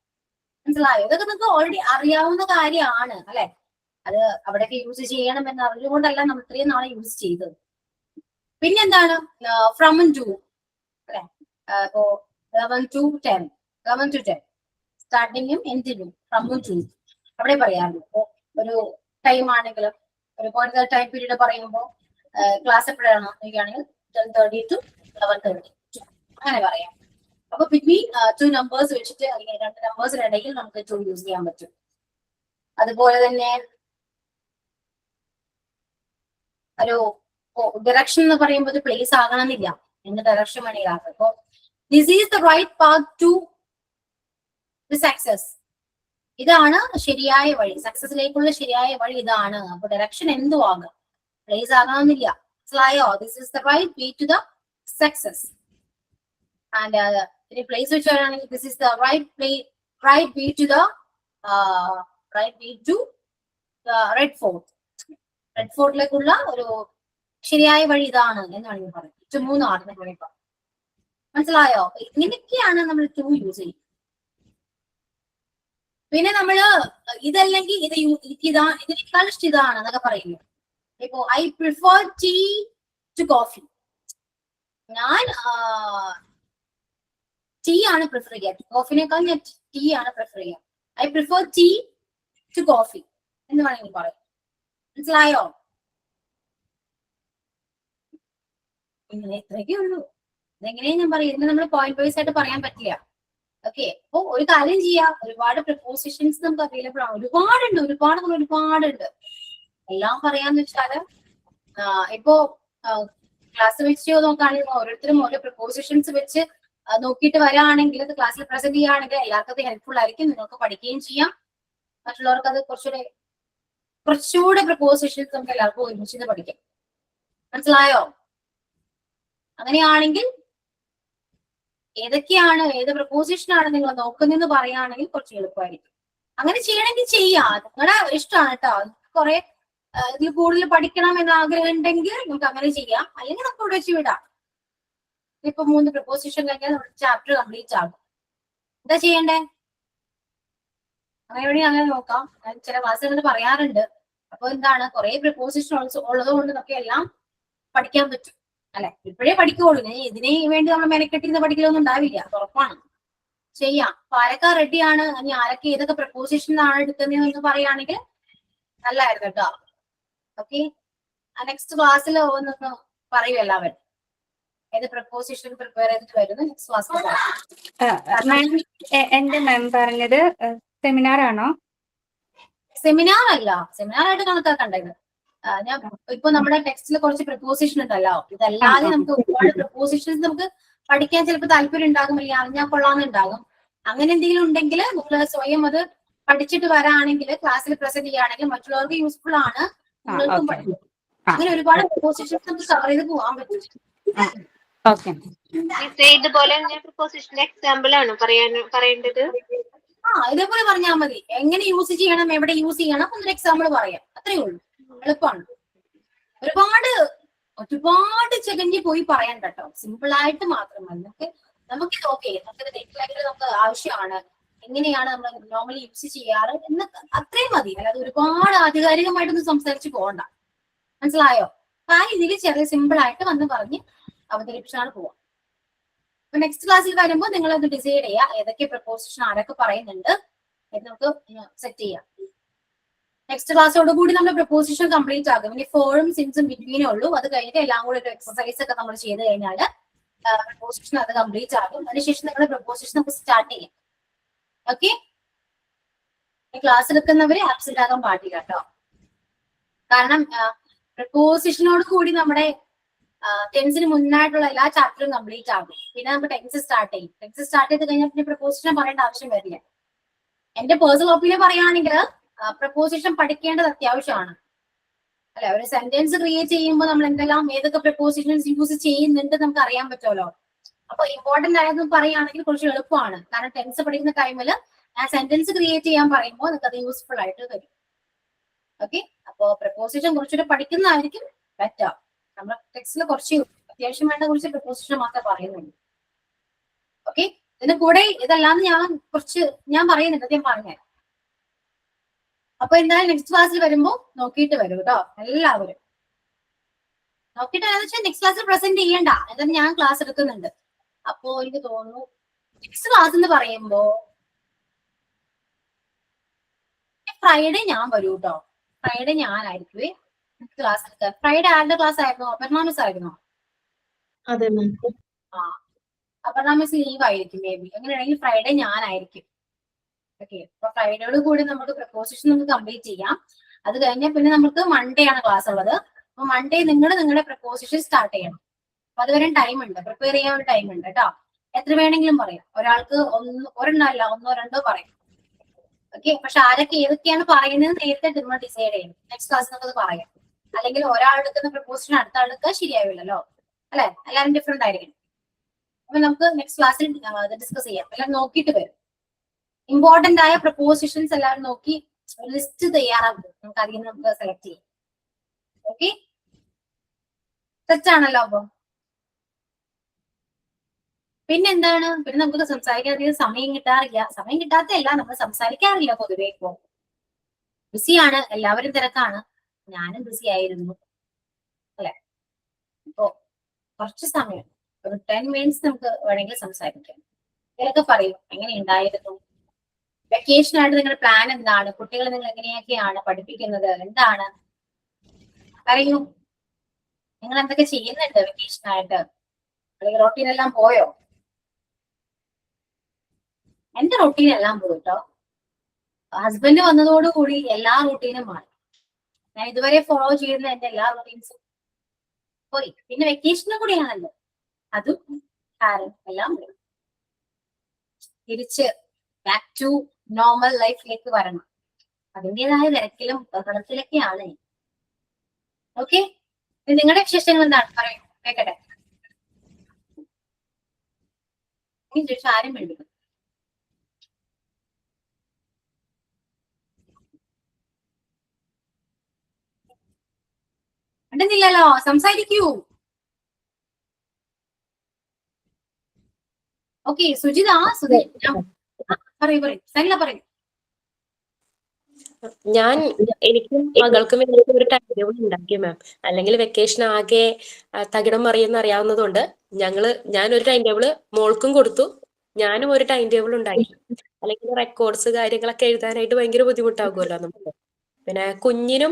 മനസ്സിലായോ? ഇതൊക്കെ നിങ്ങൾക്ക് ഓൾറെഡി അറിയാവുന്ന കാര്യമാണ് അല്ലെ? അത് അവിടെയൊക്കെ യൂസ് ചെയ്യണം എന്ന് അറിഞ്ഞുകൊണ്ടല്ല നമ്മൾ ഇത്രയും നാളെ യൂസ് ചെയ്തത്. പിന്നെന്താണ്? ഫ്രം ആൻഡ് ടു അല്ലെ? ഇപ്പോ 11 to 10 സ്റ്റാർട്ടിങ്ങും എൻഡിങ്ങും ഫ്രം ആൻഡ് ടു അവിടെ പറയാറുണ്ട്. ഇപ്പോ ഒരു ടൈം ആണെങ്കിലും ഒരു ടൈം പീരീഡ് പറയുമ്പോൾ ക്ലാസ് എപ്പോഴാണ് നോക്കുകയാണെങ്കിൽ 10:30 to 11:30 അങ്ങനെ പറയാം. അപ്പൊ ബിറ്റ്വീൻ 2 നമ്പേഴ്സ് വെച്ചിട്ട് അല്ലെങ്കിൽ 2 നമ്പേഴ്സിനിടയിൽ നമുക്ക് 2 യൂസ് ചെയ്യാൻ പറ്റും. അതുപോലെ തന്നെ ഒരു ഡയറക്ഷൻ എന്ന് പറയുമ്പോൾ ഒരു പ്ലേസ് ആകണമെന്നില്ല, എന്ത് ഡയറക്ഷൻ വേണമെങ്കിൽ ആകാം. അപ്പൊ this is the right path to the success. ഇതാണ് ശരിയായ വഴി, സക്സസിലേക്കുള്ള ശരിയായ വഴി ഇതാണ്. അപ്പൊ ഡയറക്ഷൻ എന്തും ആകാം, പ്ലേസ് ആകണമെന്നില്ല. മനസ്സിലായോ? This is the right way to the success. And ഇനി പ്ലേസ് വെച്ചാണെങ്കിൽ this is the right way to Red Fort. റെഡ് ഫോർട്ടിലേക്കുള്ള ഒരു ശരിയായ വഴി ഇതാണ് എന്നാണ് ഞാൻ പറയുന്നത്. 3 ആർട്ടിനെ മനസ്സിലായോ? ഇങ്ങനെയൊക്കെയാണ് നമ്മൾ 2 യൂസ് ചെയ്യും. പിന്നെ നമ്മള് ഇതല്ലെങ്കിൽ ഇതിനേക്കാൾ ഇഷ്ടം ഇതാണ് എന്നൊക്കെ പറയുന്നു. ഇപ്പോ I prefer tea to coffee. ഞാൻ ടീ ആണ് പ്രിഫർ ചെയ്യാം, കോഫിനേക്കാൾ ഞാൻ ടീ ആണ് പ്രിഫർ ചെയ്യാം. I prefer tea to coffee എന്ന് വേണമെങ്കിൽ പറയും. മനസ്സിലായോ? ഇങ്ങനെ ഇത്രയൊക്കെ ഉള്ളൂ. ഇതെങ്ങനെയാ ഞാൻ പറയും, ഇതിന് നമ്മൾ പോയിന്റ് വൈസ് ആയിട്ട് പറയാൻ പറ്റില്ല. ഓക്കെ, അപ്പൊ ഒരു കാര്യം ചെയ്യാം, ഒരുപാട് പ്രിപ്പോസിഷൻസ് നമുക്ക് അവൈലബിൾ ആണ്. ഒരുപാടുണ്ട്. എല്ലാം പറയാന്ന് വെച്ചാല് ഇപ്പോ ക്ലാസ് വെച്ച് നോക്കുകയാണെങ്കിൽ ഓരോരുത്തരും ഓരോ പ്രിപ്പോസിഷൻസ് വെച്ച് നോക്കിയിട്ട് വരികയാണെങ്കിൽ അത് ക്ലാസ്സിൽ പ്രസന്റ് ചെയ്യുകയാണെങ്കിൽ എല്ലാവർക്കും അത് ഹെൽപ്ഫുൾ ആയിരിക്കും. നിങ്ങൾക്ക് പഠിക്കുകയും ചെയ്യാം, മറ്റുള്ളവർക്ക് അത് കുറച്ചുകൂടെ പ്രിപ്പോസിഷൻസ് നമുക്ക് എല്ലാവർക്കും ഒരുമിച്ച് പഠിക്കാം. മനസ്സിലായോ? അങ്ങനെയാണെങ്കിൽ ഏതൊക്കെയാണ്, ഏത് പ്രപ്പോസിഷൻ ആണ് നിങ്ങൾ നോക്കുന്നതെന്ന് പറയുകയാണെങ്കിൽ കുറച്ച് എളുപ്പമായിരിക്കും. അങ്ങനെ ചെയ്യണമെങ്കിൽ ചെയ്യാം, നിങ്ങളുടെ ഇഷ്ടമാണ് കേട്ടോ. കുറെ ഇതിൽ കൂടുതൽ പഠിക്കണം എന്ന ആഗ്രഹം ഉണ്ടെങ്കിൽ നമുക്ക് അങ്ങനെ ചെയ്യാം, അല്ലെങ്കിൽ നമുക്ക് ഇവിടെ വെച്ച് വിടാം. ഇപ്പൊ 3 പ്രപ്പോസിഷൻ കഴിഞ്ഞാൽ നമ്മുടെ ചാപ്റ്റർ കംപ്ലീറ്റ് ആകും. എന്താ ചെയ്യണ്ടേ? അങ്ങനെ വേണമെങ്കിൽ അങ്ങനെ നോക്കാം. ഞാൻ ചില ക്ലാസ്സുകളിൽ പറയാറുണ്ട്. അപ്പൊ എന്താണ്, കുറെ പ്രപ്പോസിഷൻ ഉള്ളത് കൊണ്ട് നമുക്ക് എല്ലാം പഠിക്കാൻ പറ്റും അല്ലെ. ഇപ്പോഴേ പഠിക്കുള്ളൂ, ഇതിന് വേണ്ടി നമ്മൾ മെനക്കെട്ടിരുന്ന് പഠിക്കലൊന്നും ഉണ്ടാവില്ല, ഉറപ്പാണ്. ചെയ്യാം. അപ്പൊ ആരൊക്കെ റെഡിയാണ്? ഇനി ആരൊക്കെ ഏതൊക്കെ പ്രപ്പോസിഷൻ ആണ് എടുക്കുന്നതെന്ന് പറയുകയാണെങ്കിൽ നല്ലായിരുന്നു കേട്ടോ. ഓക്കെ, നെക്സ്റ്റ് ക്ലാസ്സിൽ ഒന്ന് പറയൂ എല്ലാവരും ഏത് പ്രപ്പോസിഷൻ പ്രിപ്പയർ ചെയ്തിട്ട് വരുന്നു. നെക്സ്റ്റ് ക്ലാസ്സിൽ മാം, എന്റെ മാം പറഞ്ഞത് സെമിനാർ ആണോ? സെമിനാർ അല്ല, സെമിനാർ ആയിട്ട് കണക്കാക്കണ്ടത്. ഞാൻ ഇപ്പൊ നമ്മുടെ ടെക്സ്റ്റിൽ കുറച്ച് പ്രപ്പോസിഷൻ ഉണ്ടല്ലോ, ഇതല്ലാതെ നമുക്ക് ഒരുപാട് പ്രപ്പോസിഷൻസ് നമുക്ക് പഠിക്കാൻ ചിലപ്പോൾ താല്പര്യം ഉണ്ടാകും, അല്ലെങ്കിൽ അറിഞ്ഞാൽ കൊള്ളാന്നുണ്ടാകും. അങ്ങനെ എന്തെങ്കിലും ഉണ്ടെങ്കിൽ നിങ്ങൾ സ്വയം അത് പഠിച്ചിട്ട് വരാണെങ്കിൽ ക്ലാസ്സിൽ പ്രസന്റ് ചെയ്യുകയാണെങ്കിൽ മറ്റുള്ളവർക്ക് യൂസ്ഫുൾ ആണ്, നിങ്ങൾക്കും പഠിക്കും. അങ്ങനെ ഒരുപാട് പ്രപ്പോസിഷൻസ് നമുക്ക് കവർ ചെയ്ത് പോകാൻ പറ്റും. ഓക്കെ. ഇതുപോലെ പ്രപ്പോസിഷന്റെ എക്സാമ്പിൾ ആണ് പറയേണ്ടത്? ഇതേപോലെ പറഞ്ഞാൽ മതി. എങ്ങനെ യൂസ് ചെയ്യണം, എവിടെ യൂസ് ചെയ്യണം എന്നൊരു എക്സാമ്പിൾ പറയാം, അത്രേ ഉള്ളൂ. എളുപ്പമാണ്. ഒരുപാട് ചെകഞ്ഞ് പോയി പറയാൻ കേട്ടോ. സിമ്പിൾ ആയിട്ട് മാത്രമല്ല, നമുക്ക് ഓക്കെ, നമുക്കിത് നെറ്റിലായിട്ട് നമുക്ക് ആവശ്യമാണ്, എങ്ങനെയാണ് നമ്മൾ നോർമലി യൂസ് ചെയ്യാറ് എന്ന് അത്രയും മതി. അല്ലാതെ ഒരുപാട് ആധികാരികമായിട്ടൊന്നും സംസാരിച്ച് പോകണ്ട, മനസ്സിലായോ? ആ രീതിയിൽ ചെറിയ സിമ്പിൾ ആയിട്ട് വന്ന് പറഞ്ഞ് അവതരിപ്പിച്ചാണ് പോവാം. അപ്പൊ നെക്സ്റ്റ് ക്ലാസ്സിൽ വരുമ്പോൾ നിങ്ങൾ അത് ഡിസൈഡ് ചെയ്യുക, ഏതൊക്കെ പ്രപ്പോസിഷൻ ആരൊക്കെ പറയുന്നുണ്ട് എന്ന് നമുക്ക് സെറ്റ് ചെയ്യാം. നെക്സ്റ്റ് ക്ലാസ്സോട് കൂടി നമ്മുടെ പ്രപ്പോസിഷൻ കംപ്ലീറ്റ് ആകും. ഇനി ഫോറും സിൻസും ബിറ്റ്വീനേ ഉള്ളൂ. അത് കഴിഞ്ഞിട്ട് എല്ലാം കൂടി ഒരു എക്സസൈസ് ഒക്കെ നമ്മൾ ചെയ്ത് കഴിഞ്ഞാൽ പ്രപ്പോസിഷൻ അത് കംപ്ലീറ്റ് ആകും. അതിനുശേഷം നിങ്ങളുടെ പ്രപ്പോസിഷൻ നമുക്ക് സ്റ്റാർട്ട് ചെയ്യാം. ഓക്കെ, ക്ലാസ് എടുക്കുന്നവര് ആബ്സെന്റ് ആകാൻ പാടില്ല കേട്ടോ. കാരണം പ്രപ്പോസിഷനോട് കൂടി നമ്മുടെ ടെൻസിന് മുന്നായിട്ടുള്ള എല്ലാ ചാപ്റ്ററും കംപ്ലീറ്റ് ആകും. പിന്നെ നമുക്ക് ടെൻസ് സ്റ്റാർട്ട് ചെയ്യും. ടെൻസ് സ്റ്റാർട്ട് ചെയ്ത് കഴിഞ്ഞാൽ പിന്നെ പ്രപ്പോസിഷൻ പറയേണ്ട ആവശ്യം വരില്ല. എന്റെ പേഴ്സണൽ ഒപ്പീനിയൻ പറയുകയാണെങ്കിൽ പ്രപ്പോസിഷൻ പഠിക്കേണ്ടത് അത്യാവശ്യമാണ് അല്ലെ. ഒരു സെന്റൻസ് ക്രിയേറ്റ് ചെയ്യുമ്പോൾ നമ്മൾ എന്തെല്ലാം ഏതൊക്കെ പ്രപ്പോസിഷൻസ് യൂസ് ചെയ്യുന്നുണ്ട് നമുക്ക് അറിയാൻ പറ്റുമല്ലോ. അപ്പൊ ഇമ്പോർട്ടന്റ് ആയതെന്ന് പറയുകയാണെങ്കിൽ കുറച്ച് എളുപ്പമാണ്. കാരണം ടെൻസ് പഠിക്കുന്ന ടൈമിൽ ആ സെന്റൻസ് ക്രിയേറ്റ് ചെയ്യാൻ പറയുമ്പോൾ നിങ്ങൾക്ക് അത് യൂസ്ഫുൾ ആയിട്ട് വരും. ഓക്കെ, അപ്പോ പ്രപ്പോസിഷൻ കുറച്ചുകൂടെ പഠിക്കുന്നതായിരിക്കും ബെറ്റർ. നമ്മുടെ ടെക്സ്റ്റിൽ കുറച്ച് അത്യാവശ്യം വേണ്ട കുറച്ച് പ്രപ്പോസിഷൻ മാത്രമേ പറയുന്നുള്ളൂ. ഓക്കെ, ഇതിന് കൂടെ ഇതല്ലാന്ന് ഞാൻ പറയുന്നുണ്ട്, ഞാൻ പറഞ്ഞുതരാം. അപ്പൊ എന്തായാലും നെക്സ്റ്റ് ക്ലാസ്സിൽ വരുമ്പോ നോക്കിയിട്ട് വരും കേട്ടോ. എല്ലാവരും നോക്കിയിട്ട് വെച്ചാൽ നെക്സ്റ്റ് ക്ലാസ്സിൽ പ്രസന്റ് ചെയ്യണ്ട, എന്തായാലും ഞാൻ ക്ലാസ് എടുക്കുന്നുണ്ട്. അപ്പോ എനിക്ക് തോന്നുന്നു നെക്സ്റ്റ് ക്ലാസ് എന്ന് പറയുമ്പോ ഫ്രൈഡേ ഞാൻ വരൂ കേട്ടോ. ഫ്രൈഡേ ഞാനായിരിക്കുവേ ക്ലാസ് എടുക്കുക. ഫ്രൈഡേ ആരുടെ ക്ലാസ് ആയിരുന്നോ? അപർണ മിസ് ആയിരുന്നോ? അതെ മാം. അപർണ മിസ് ലീവ് ആയിരിക്കും മേ ബി. അങ്ങനെയാണെങ്കിൽ ഫ്രൈഡേ ഞാനായിരിക്കും. ഓക്കെ, അപ്പൊ ഫ്രൈഡേയോട് കൂടി നമുക്ക് പ്രപ്പോസിഷൻ നമുക്ക് കംപ്ലീറ്റ് ചെയ്യാം. അത് കഴിഞ്ഞാൽ പിന്നെ നമുക്ക് മൺഡേ ആണ് ക്ലാസ് ഉള്ളത്. അപ്പൊ മൺഡേ നിങ്ങളുടെ പ്രപ്പോസിഷൻ സ്റ്റാർട്ട് ചെയ്യണം. അപ്പൊ അതുവരെ ടൈം ഉണ്ട്, പ്രിപ്പയർ ചെയ്യാൻ ഒരു ടൈം ഉണ്ട് കേട്ടോ. എത്ര വേണമെങ്കിലും പറയാം, ഒരാൾക്ക് ഒരെണ്ണമല്ല 1 2 പറയാം. ഓക്കെ, പക്ഷെ ആരൊക്കെ ഏതൊക്കെയാണ് പറയുന്നത് നേരത്തെ നമ്മൾ ഡിസൈഡ് ചെയ്യണം. നെക്സ്റ്റ് ക്ലാസ് നമുക്കത് പറയാം. അല്ലെങ്കിൽ ഒരാൾ എടുക്കുന്ന പ്രപ്പോസിഷൻ അടുത്ത ആൾക്ക് ശരിയാവില്ലല്ലോ അല്ലെ, എല്ലാവരും ഡിഫറെന്റ് ആയിരിക്കും. അപ്പൊ നമുക്ക് നെക്സ്റ്റ് ക്ലാസ്സിൽ ഡിസ്കസ് ചെയ്യാം. എല്ലാം നോക്കിയിട്ട് വരും. ഇമ്പോർട്ടന്റ് ആയ പ്രപ്പോസിഷൻസ് എല്ലാവരും നോക്കി ലിസ്റ്റ് തയ്യാറാക്കും. നമുക്ക് അതിൽ നിന്ന് നമുക്ക് സെലക്ട് ചെയ്യാം. ഓക്കെ, തെറ്റാണല്ലോ. അപ്പൊ പിന്നെന്താണ്, പിന്നെ നമുക്ക് സംസാരിക്കാൻ അധികം സമയം കിട്ടാറില്ല. സമയം കിട്ടാത്തല്ല, നമ്മൾ സംസാരിക്കാറില്ല പൊതുവെ. ഇപ്പോ ബിസിയാണ്, എല്ലാവരും തിരക്കാണ്, ഞാനും ബിസി ആയിരുന്നു അല്ലെ. ഇപ്പോ കുറച്ച് സമയം, ഒരു 10 മിനിറ്റ്സ് നമുക്ക് വേണമെങ്കിൽ സംസാരിക്കാം. ഇതിലൊക്കെ പറയും എങ്ങനെ ഉണ്ടായിരുന്നു, വെക്കേഷൻ ആയിട്ട് നിങ്ങളുടെ പ്ലാൻ എന്താണ്, കുട്ടികളെ നിങ്ങൾ എങ്ങനെയൊക്കെയാണ് പഠിപ്പിക്കുന്നത്, എന്താണ് പറയൂ. നിങ്ങൾ എന്തൊക്കെ ചെയ്യുന്നുണ്ട് വെക്കേഷൻ ആയിട്ട്, അല്ലെങ്കിൽ റൊട്ടീൻ എല്ലാം പോയോ? എന്റെ റൊട്ടീൻ എല്ലാം പോയി കേട്ടോ. ഹസ്ബൻഡ് വന്നതോടുകൂടി എല്ലാ റൊട്ടീനും മാറി. ഞാൻ ഇതുവരെ ഫോളോ ചെയ്യുന്ന എന്റെ എല്ലാ റൊട്ടീൻസും പോയി. പിന്നെ വെക്കേഷനും കൂടിയാണല്ലോ, അതും എല്ലാം പോയി. തിരിച്ച് ബാക്ക് ടു നോർമൽ ലൈഫിലേക്ക് വരണം. അതിൻ്റെതായ തിരക്കിലും ബഹളത്തിലൊക്കെയാണ്. ഓക്കെ, നിങ്ങളുടെ വിശേഷങ്ങൾ എന്താണ് പറയൂ, കേക്കട്ടെ. ആരും വേണ്ടി മിണ്ടുന്നില്ലല്ലോ, സംസാരിക്കൂ. ഓക്കെ, സുജിത പറയൂ സൈല പറയൂ. ഞാൻ എനിക്കും മകൾക്കും വേണ്ടി ഒരു ടൈം ടേബിൾ ഉണ്ടാക്കി മാം. അല്ലെങ്കിൽ വെക്കേഷൻ ആകെ തകിടം മറിയെന്ന് അറിയാവുന്നതുകൊണ്ട് ഞാനൊരു ടൈം ടേബിൾ മോൾക്കും കൊടുത്തു, ഞാനും ഒരു ടൈം ടേബിൾ ഉണ്ടാക്കി. അല്ലെങ്കിൽ റെക്കോർഡ്സ് കാര്യങ്ങളൊക്കെ എഴുതാനായിട്ട് ഭയങ്കര ബുദ്ധിമുട്ടാകുമല്ലോ നമുക്ക്. പിന്നെ കുഞ്ഞിന്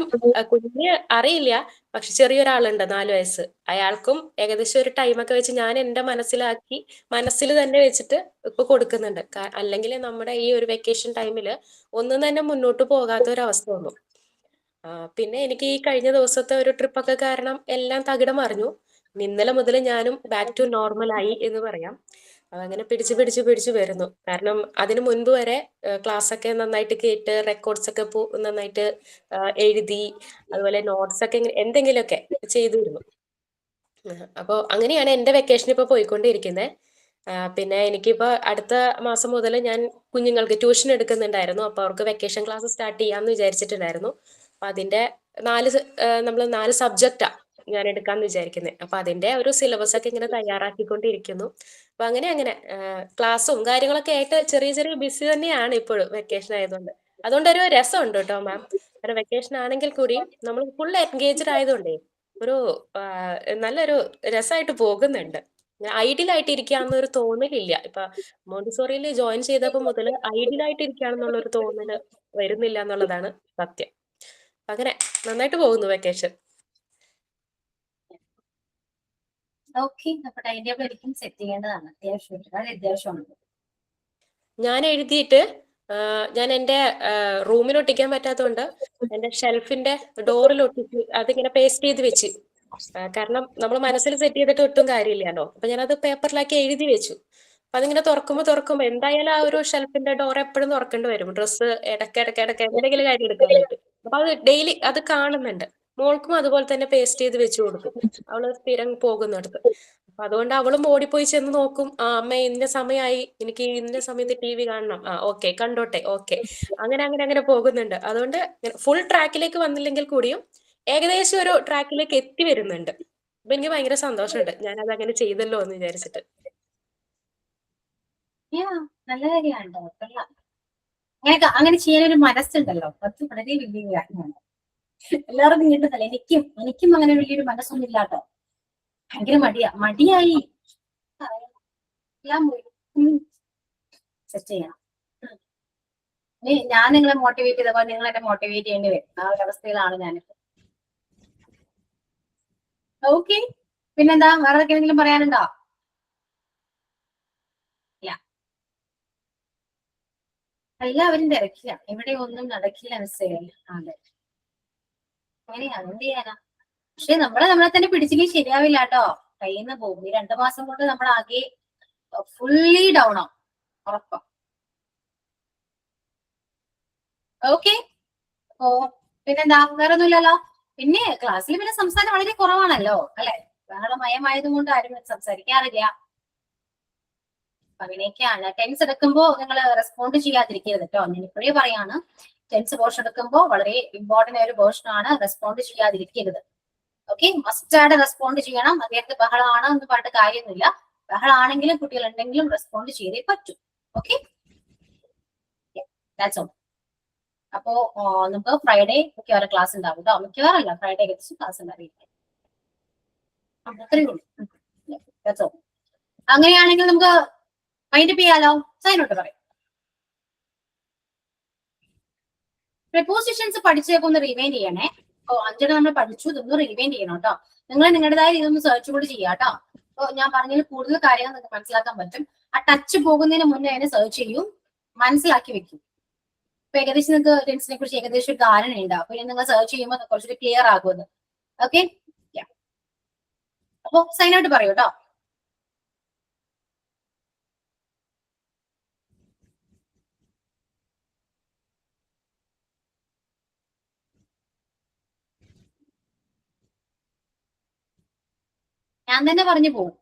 അറിയില്ല, പക്ഷെ ചെറിയൊരാളുണ്ട് 4 വയസ്സ്. അയാൾക്കും ഏകദേശം ഒരു ടൈമൊക്കെ വെച്ച് ഞാൻ എന്റെ മനസ്സിൽ തന്നെ വെച്ചിട്ട് ഇപ്പൊ കൊടുക്കുന്നുണ്ട്. അല്ലെങ്കിൽ നമ്മുടെ ഈ ഒരു വെക്കേഷൻ ടൈമിൽ ഒന്നും തന്നെ മുന്നോട്ട് പോകാത്ത ഒരു അവസ്ഥ വന്നു. പിന്നെ എനിക്ക് ഈ കഴിഞ്ഞ ദിവസത്തെ ഒരു ട്രിപ്പൊക്കെ കാരണം എല്ലാം തകിടം മറിഞ്ഞു. ഇന്നലെ മുതൽ ഞാനും ബാക്ക് ടു നോർമൽ ആയി എന്ന് പറയാം. അതങ്ങനെ പിടിച്ച് വരുന്നു. കാരണം അതിനു മുൻപ് വരെ ക്ലാസ് ഒക്കെ നന്നായിട്ട് കേട്ട് റെക്കോർഡ്സ് ഒക്കെ നന്നായിട്ട് എഴുതി, അതുപോലെ നോട്ട്സ് ഒക്കെ എന്തെങ്കിലുമൊക്കെ ചെയ്തിരുന്നു. അപ്പോൾ അങ്ങനെയാണ് എന്റെ വെക്കേഷൻ ഇപ്പൊ പോയിക്കൊണ്ടിരിക്കുന്നത്. പിന്നെ എനിക്കിപ്പോ അടുത്ത മാസം മുതൽ ഞാൻ കുഞ്ഞുങ്ങൾക്ക് ട്യൂഷൻ എടുക്കുന്നുണ്ടായിരുന്നു. അപ്പൊ അവർക്ക് വെക്കേഷൻ ക്ലാസ് സ്റ്റാർട്ട് ചെയ്യാന്ന് വിചാരിച്ചിട്ടുണ്ടായിരുന്നു. അപ്പൊ അതിന്റെ നമ്മൾ 4 സബ്ജക്റ്റാ ഞാൻ എടുക്കാന്ന് വിചാരിക്കുന്നത്. അപ്പൊ അതിന്റെ ഒരു സിലബസ് ഒക്കെ ഇങ്ങനെ തയ്യാറാക്കിക്കൊണ്ടിരിക്കുന്നു. അപ്പൊ അങ്ങനെ ക്ലാസ്സും കാര്യങ്ങളൊക്കെ ആയിട്ട് ചെറിയ ബിസി തന്നെയാണ് ഇപ്പോഴും വെക്കേഷൻ ആയതുകൊണ്ട്. അതുകൊണ്ട് ഒരു രസമുണ്ട് കേട്ടോ മാം. ഒരു വെക്കേഷൻ ആണെങ്കിൽ കൂടിയും നമ്മൾ ഫുൾ എൻഗേജ്ഡ് ആയതുകൊണ്ടേ ഒരു നല്ലൊരു രസമായിട്ട് പോകുന്നുണ്ട്. ഐഡിയൽ ആയിട്ട് ഇരിക്കാന്നൊരു തോന്നലില്ല. ഇപ്പൊ മോണ്ടിസോറിയിൽ ജോയിൻ ചെയ്തപ്പോ മുതൽ ഐഡിയൽ ആയിട്ട് ഇരിക്കുകയാണെന്നുള്ള ഒരു തോന്നല് വരുന്നില്ല എന്നുള്ളതാണ് സത്യം. അങ്ങനെ നന്നായിട്ട് പോകുന്നു വെക്കേഷൻ. ഓക്കെ, അപ്പൊ ടൈം ടേബിൾ ഒരിക്കലും സെറ്റ് ചെയ്യേണ്ടതാണ്, അത്യാവശ്യമാണ്. ഞാൻ എഴുതിയിട്ട് ഞാൻ എന്റെ റൂമിൽ ഒട്ടിക്കാൻ പറ്റാത്തതുകൊണ്ട് എന്റെ ഷെൽഫിന്റെ ഡോറിൽ ഒട്ടിച്ച് അതിങ്ങനെ പേസ്റ്റ് ചെയ്ത് വെച്ച്. കാരണം നമ്മൾ മനസ്സിൽ സെറ്റ് ചെയ്തിട്ട് ഒട്ടും കാര്യമില്ലല്ലോ. അപ്പൊ ഞാനത് പേപ്പറിലാക്കി എഴുതി വെച്ചു. അപ്പൊ അതിങ്ങനെ തുറക്കുമ്പോ എന്തായാലും ആ ഒരു ഷെൽഫിന്റെ ഡോർ എപ്പോഴും തുറക്കേണ്ടി വരും, ഡ്രസ്സ് ഇടയ്ക്ക് എന്തെങ്കിലും കാര്യം എടുക്കാനായിട്ട്. അപ്പൊ അത് ഡെയിലി അത് കാണുന്നുണ്ട്. മോൾക്കും അതുപോലെ തന്നെ പേസ്റ്റ് ചെയ്ത് വെച്ചു കൊടുക്കും, അവള് സ്ഥിരം പോകുന്നിടത്ത്. അപ്പൊ അതുകൊണ്ട് അവളും ഓടിപ്പോയി ചെന്ന് നോക്കും. അമ്മ ഇന്ന സമയമായി, എനിക്ക് ഇന്ന സമയത്ത് TV കാണണം. ഓക്കെ കണ്ടോട്ടെ, ഓക്കെ. അങ്ങനെ പോകുന്നുണ്ട്. അതുകൊണ്ട് ഫുൾ ട്രാക്കിലേക്ക് വന്നില്ലെങ്കിൽ കൂടിയും ഏകദേശം ഒരു ട്രാക്കിലേക്ക് എത്തി വരുന്നുണ്ട്. അപ്പൊ എനിക്ക് ഭയങ്കര സന്തോഷമുണ്ട്, ഞാനത് അങ്ങനെ ചെയ്തല്ലോ എന്ന് വിചാരിച്ചിട്ട്. നല്ല കാര്യമാണ്. അങ്ങനെ ചെയ്യാനൊരു മനസ്സുണ്ടല്ലോ, അത് വളരെ വലിയ കാര്യമാണ്. എല്ലാവർക്കും കിട്ടുന്നല്ല. എനിക്കും അങ്ങനെ വലിയൊരു മനസ്സൊന്നും ഇല്ലാട്ടോ. ഭയങ്കര മടിയായി എല്ലാം സെറ്റ് ചെയ്യണം. ഞാൻ നിങ്ങളെ മോട്ടിവേറ്റ് ചെയ്തപ്പോൾ നിങ്ങൾ എന്നെ മോട്ടിവേറ്റ് ചെയ്യേണ്ടി വരും. ആ ഒരു അവസ്ഥയിലാണ് ഞാനിപ്പോ. ഓക്കെ, പിന്നെന്താ, വേറെ എന്തെങ്കിലും പറയാനുണ്ടോ? ഇല്ല, എല്ലാവരും തിരക്കില്ല, ഇവിടെ ഒന്നും നടക്കില്ല മനസ്സിലായില്ല. അതെ, അങ്ങനെയാണ്, എന്ത് ചെയ്യാനാ. പക്ഷെ നമ്മളെ തന്നെ പിടിച്ചില്ലെങ്കിൽ ശരിയാവില്ല കേട്ടോ, കയ്യിൽ നിന്ന് പോകും. ഈ 2 മാസം കൊണ്ട് നമ്മൾ ആകെ ഫുള്ളി ഡൗൺ ആവും, ഉറപ്പാ. ഓക്കെ, പിന്നെന്താ, വേറെ ഒന്നുമില്ലല്ലോ. പിന്നെ ക്ലാസ്സിൽ പിന്നെ സംസാരം വളരെ കുറവാണല്ലോ അല്ലെ, ബഹളമയമായത് കൊണ്ട് ആരും സംസാരിക്കാറില്ല. അങ്ങനെയൊക്കെയാണ്. ടെൻസ് എടുക്കുമ്പോ നിങ്ങൾ റെസ്പോണ്ട് ചെയ്യാതിരിക്കരുത് കേട്ടോ. ഞാൻ ഇപ്പോഴേ പറയാണ്, ടെൻസ് പോർഷൻ എടുക്കുമ്പോൾ വളരെ ഇമ്പോർട്ടന്റ് ആയ ഒരു പോർഷൻ ആണ്, റെസ്പോണ്ട് ചെയ്യാതിരിക്കരുത്. ഓക്കെ, മസ്റ്റായിട്ട് റെസ്പോണ്ട് ചെയ്യണം. അദ്ദേഹത്തെ ബഹളമാണ് എന്ന് പറഞ്ഞിട്ട് കാര്യമൊന്നുമില്ല. ബഹളാണെങ്കിലും കുട്ടികൾ ഉണ്ടെങ്കിലും റെസ്പോണ്ട് ചെയ്തേ പറ്റൂ. Okay, that's all. അപ്പോ നമുക്ക് ഫ്രൈഡേ മിക്കവാറും ക്ലാസ് ഉണ്ടാവും കേട്ടോ. മിക്കവാറല്ല, ഫ്രൈഡേ ക്ലാസ് ഉണ്ടാവില്ല. അത്രയേ ഉള്ളൂ. That's all. അങ്ങനെയാണെങ്കിൽ നമുക്ക് മൈൻഡപ്പ് ചെയ്യാലോ. സൈനോട്ട് പറയും. പ്രിപ്പോസിഷൻസ് പഠിച്ചേക്ക് ഒന്ന് റിവൈൻഡ് ചെയ്യണേ. 5 നമ്മൾ പഠിച്ചു, ഇതൊന്ന് റിവൈൻഡ് ചെയ്യണം കേട്ടോ. നിങ്ങൾ നിങ്ങളുടേതായ ഇതൊന്ന് സെർച്ച് കൂടി ചെയ്യാം കേട്ടോ. അപ്പൊ ഞാൻ പറഞ്ഞതിൽ കൂടുതൽ കാര്യങ്ങൾ നിങ്ങൾക്ക് മനസ്സിലാക്കാൻ പറ്റും. ആ ടച്ച് പോകുന്നതിന് മുന്നേ അതിനെ സെർച്ച് ചെയ്യും, മനസ്സിലാക്കി വെക്കും. ഇപ്പൊ ഏകദേശം നിങ്ങൾക്ക് ടെൻസിനെ കുറിച്ച് ഏകദേശം ഒരു ധാരണ ഉണ്ടാവും. അപ്പൊ നിങ്ങൾ സെർച്ച് ചെയ്യുമ്പോൾ കുറച്ചുകൂടി ക്ലിയർ ആകുമെന്ന്. ഓക്കെ, അപ്പൊ സൈനോട്ട് പറയൂ കേട്ടോ. ഞാൻ തന്നെ പറഞ്ഞു പോകും.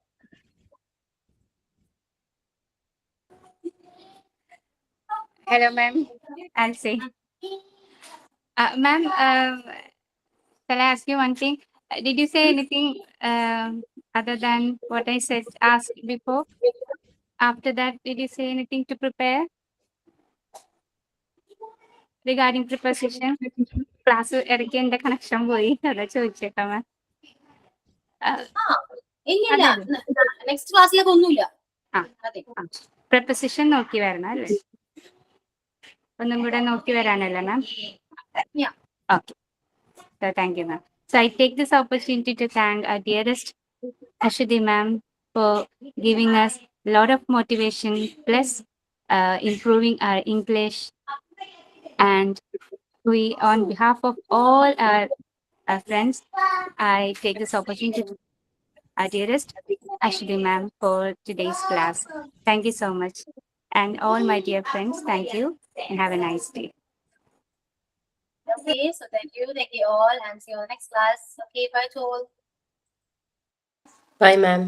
Hello, ma'am. I'll say. Ma'am, shall I ask you one thing? Did you say anything other than what I said asked before? After that, did you say anything to prepare regarding preposition? Class ഇടയ്ക്ക് എന്റെ connection പോയി അതാ ചോദിച്ചേക്കാം മാം. ഇല്ലില്ല, അതെ. Next ക്ലാസ്സിലേക്ക് ഒന്നുമില്ല. ആ. അതെ. preposition നോക്കി വരണം അല്ലേ? ഒന്നും കൂടെ നോക്കി വരാനല്ലേ മാം? Yeah. Okay. So thank you, ma'am. So I take this opportunity to thank our dearest Ashwati ma'am for giving us a lot of motivation plus improving our English. And we, on behalf of all our friends, I take this opportunity to our dearest Ashwati ma'am for today's class. Thank you so much. And all my dear friends, thank you and have a nice day. Okay, so thank you all, and see you in the next class. Okay, bye to all. By ma'am.